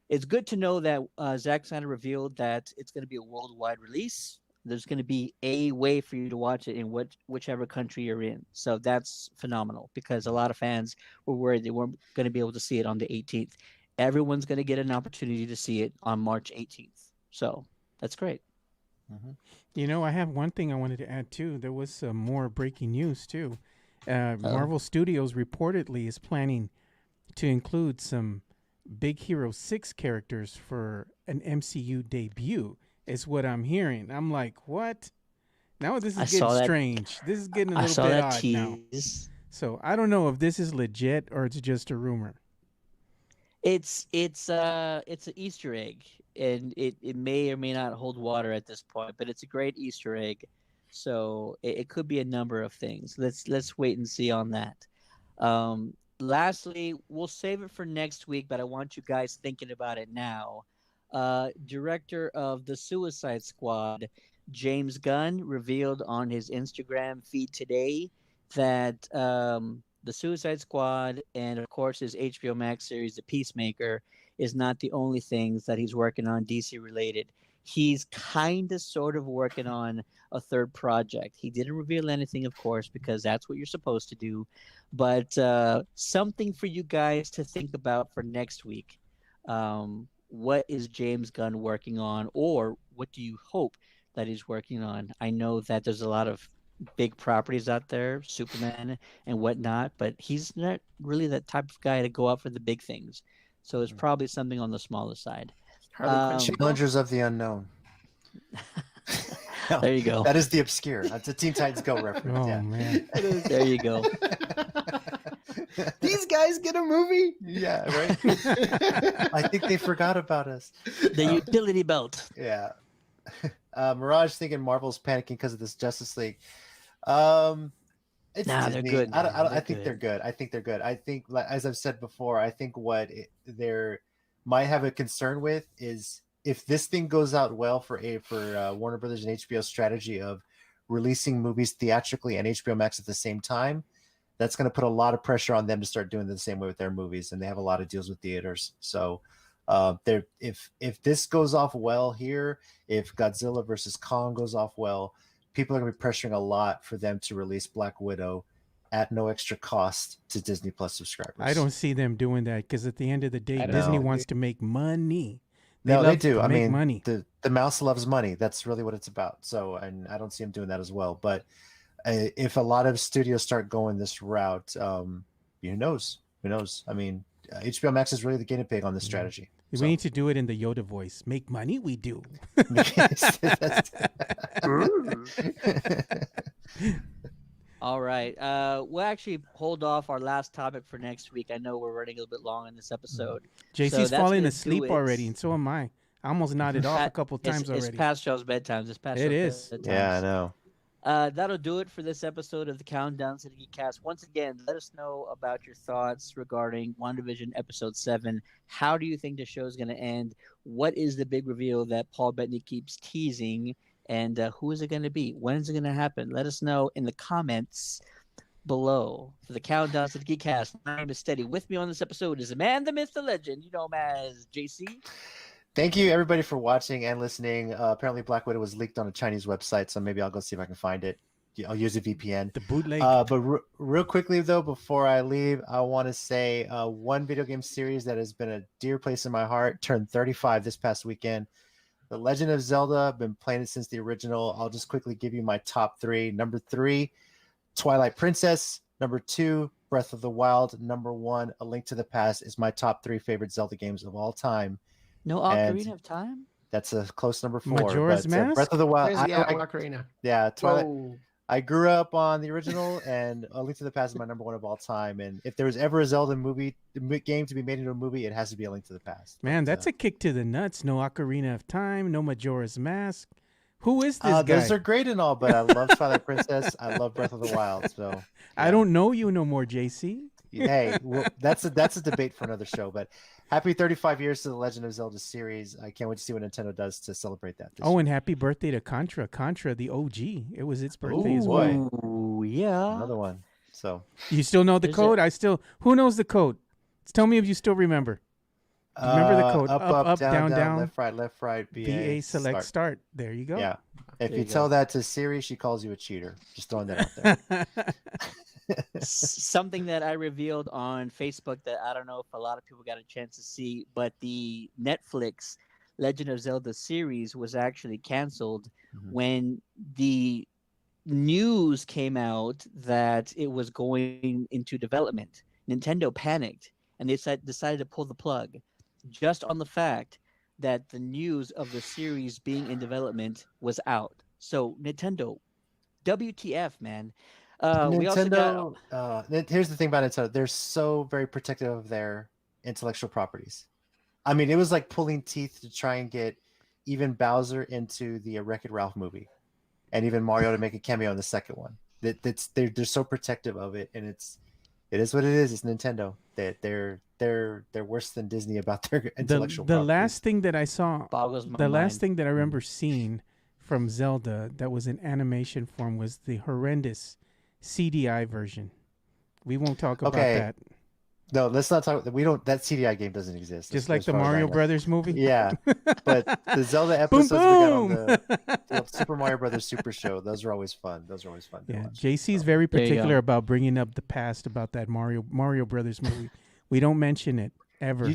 It's good to know that Zack Snyder revealed that it's going to be a worldwide release. There's going to be a way for you to watch it in whichever country you're in. So that's phenomenal because a lot of fans were worried they weren't going to be able to see it on the 18th. Everyone's going to get an opportunity to see it on March 18th. So that's great. You know, I have one thing I wanted to add too. There was some more breaking news too. Marvel Studios reportedly is planning to include some Big Hero 6 characters for an MCU debut, is what I'm hearing. I'm like, what? Now this is getting strange. This is getting a little bit odd now. So I don't know if this is legit or it's just a rumor. It's an Easter egg, and it may or may not hold water at this point, but it's a great Easter egg. So it could be a number of things. Let's wait and see on that. Lastly, we'll save it for next week, but I want you guys thinking about it now. Director of the Suicide Squad, James Gunn, revealed on his Instagram feed today that the Suicide Squad and, of course, his HBO Max series, The Peacemaker, is not the only things that he's working on DC related. He's kind of sort of working on a third project. He didn't reveal anything, of course, because that's what you're supposed to do. But something for you guys to think about for next week. What is James Gunn working on, or what do you hope that he's working on? I know that there's a lot of big properties out there, Superman and whatnot, but he's not really that type of guy to go out for the big things. So it's probably something on the smaller side. Challengers of the Unknown. There you go. That is the obscure. That's a Teen Titans Go reference. Oh Yeah. man. There you go. These guys get a movie. Yeah, right. I think they forgot about us. The utility belt. Yeah. Mirage thinking Marvel's panicking because of this Justice League. It's Nah, Disney. they're good. I think they're good. I think they're good. I think, as I've said before, I think they're might have a concern with is if this thing goes out well for Warner Brothers and HBO's strategy of releasing movies theatrically and HBO Max at the same time, that's going to put a lot of pressure on them to start doing it the same way with their movies, and they have a lot of deals with theaters. So if this goes off well here, if Godzilla versus Kong goes off well, people are going to be pressuring a lot for them to release Black Widow at no extra cost to Disney Plus subscribers. I don't see them doing that because at the end of the day, Disney wants to make money. They do. I mean, money. The mouse loves money. That's really what it's about. So, and I don't see them doing that as well. But if a lot of studios start going this route, who knows? Who knows? I mean, HBO Max is really the guinea pig on this strategy. We need to do it in the Yoda voice. Make money, we do. All right. We'll actually hold off our last topic for next week. I know we're running a little bit long in this episode. JC's falling asleep already, and so am I. I almost nodded off a couple times already. It's past Joe's bedtime. It is. Yeah, I know. That'll do it for this episode of the Countdown to the Geekcast. Once again, let us know about your thoughts regarding WandaVision Episode 7. How do you think the show is going to end? What is the big reveal that Paul Bettany keeps teasing? And who is it going to be? When is it going to happen? Let us know in the comments below. For the Countdown to the Geekcast, my name is Steady. With me on this episode is the man, the myth, the legend. You know him as JC. Thank you, everybody, for watching and listening. Apparently, Black Widow was leaked on a Chinese website, so maybe I'll go see if I can find it. I'll use a VPN. The bootleg. But real quickly, though, before I leave, I want to say one video game series that has been a dear place in my heart turned 35 this past weekend. The Legend of Zelda. I've been playing it since the original. I'll just quickly give you my top 3. Number 3, Twilight Princess. Number 2, Breath of the Wild. Number 1, A Link to the Past is my top 3 favorite Zelda games of all time. No Ocarina of Time? That's a close number 4. Majora's Mask? Breath of the Wild. Ocarina. Yeah, Twilight. Whoa. I grew up on the original, and A Link to the Past is my number 1 of all time. And if there was ever a Zelda game to be made into a movie, it has to be A Link to the Past. Man, that's a kick to the nuts. No Ocarina of Time, no Majora's Mask. Who is this guy? Those are great and all, but I love Twilight Princess. I love Breath of the Wild. So yeah. I don't know you no more, JC. Hey, well, that's a debate for another show. But happy 35 years to the Legend of Zelda series. I can't wait to see what Nintendo does to celebrate that. And happy birthday to Contra. Contra, the OG. It was its birthday as well. Oh, yeah. Another one. So you still know the code? Who knows the code? Tell me if you still remember. Remember the code? Up, down, left, right, BA, select, start. There you go. Yeah. If you tell that to Siri, she calls you a cheater. Just throwing that out there. Something that I revealed on Facebook that I don't know if a lot of people got a chance to see, but the Netflix Legend of Zelda series was actually canceled when the news came out that it was going into development. Nintendo panicked and they decided to pull the plug just on the fact that the news of the series being in development was out. So Nintendo, WTF, man. Nintendo, here's the thing about Nintendo. They're so very protective of their intellectual properties. I mean, it was like pulling teeth to try and get even Bowser into the Wreck-It Ralph movie, and even Mario to make a cameo in the second one. They're so protective of it, and it is what it is. It's Nintendo. They're worse than Disney about their intellectual properties. The last thing that I saw, last thing that I remember seeing from Zelda that was in animation form was the horrendous CDI version. We won't talk about that. No, let's not talk. That CDI game doesn't exist. Just like the Mario Brothers movie. Yeah, but the Zelda episodes we got on the Super Mario Brothers Super Show, those are always fun. Yeah, JC's very particular about bringing up the past about that Mario Brothers movie. We don't mention it ever.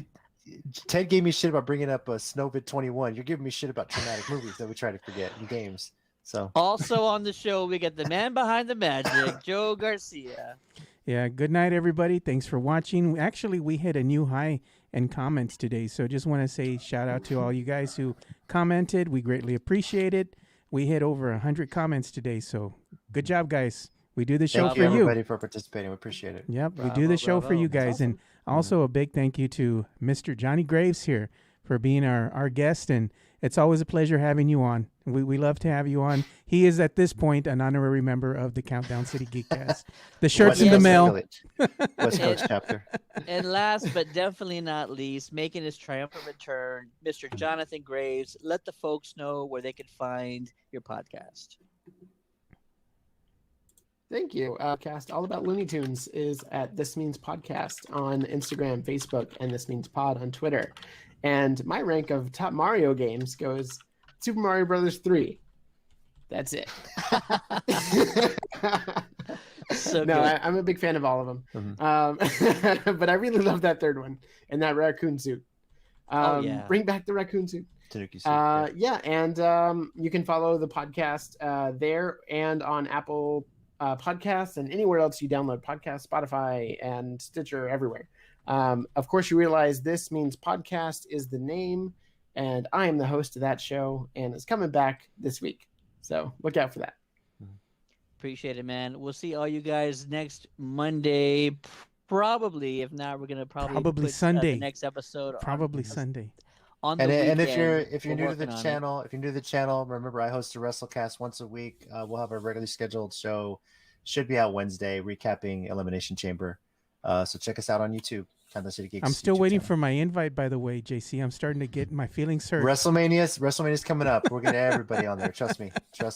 Ted gave me shit about bringing up Snowvid 21. You're giving me shit about traumatic movies that we try to forget in games. So also on the show, we get the man behind the magic, Joe Garcia. Yeah, good night, everybody. Thanks for watching. Actually, we hit a new high in comments today, so just want to say shout out to all you guys who commented. We greatly appreciate it. We hit over 100 comments today, so good job, guys. We do the show for you. Thank you, everybody, for participating. We appreciate it. Yep, we do the show for you guys. Awesome. And also a big thank you to Mr. Johnny Graves here for being our guest, and it's always a pleasure having you on. We love to have you on. He is at this point an honorary member of the Countdown City Geekcast. The shirt's in the mail. West Coast chapter. And last but definitely not least, making his triumphant return, Mr. Jonathan Graves. Let the folks know where they can find your podcast. Thank you. Cast All About Looney Tunes is at This Means Podcast on Instagram, Facebook, and This Means Pod on Twitter. And my rank of top Mario games goes Super Mario Brothers 3, That's it. So no, good. I'm a big fan of all of them. But I really love that third one and that raccoon suit. Oh, yeah. Bring back the raccoon suit. Tanuki suit. Yeah, and you can follow the podcast there and on Apple Podcasts and anywhere else you download podcasts, Spotify and Stitcher, everywhere. Of course, you realize this means podcast is the name, and I am the host of that show, and it's coming back this week. So look out for that. Appreciate it, man. We'll see all you guys next Monday. Probably, if not, we're gonna probably put, Sunday. The next episode. Probably Sunday. On the And weekend. if you're new to the channel, remember I host a WrestleCast once a week. We'll have a regularly scheduled show. Should be out Wednesday, recapping Elimination Chamber. So check us out on YouTube. Kansas City Geeks I'm still YouTube waiting channel. for my invite, by the way, JC. I'm starting to get my feelings hurt. WrestleMania's coming up. We're getting everybody on there. Trust me.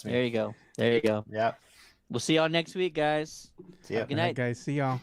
There you go. Yeah. We'll see y'all next week, guys. See ya. Have a good All right, night. guys. See y'all.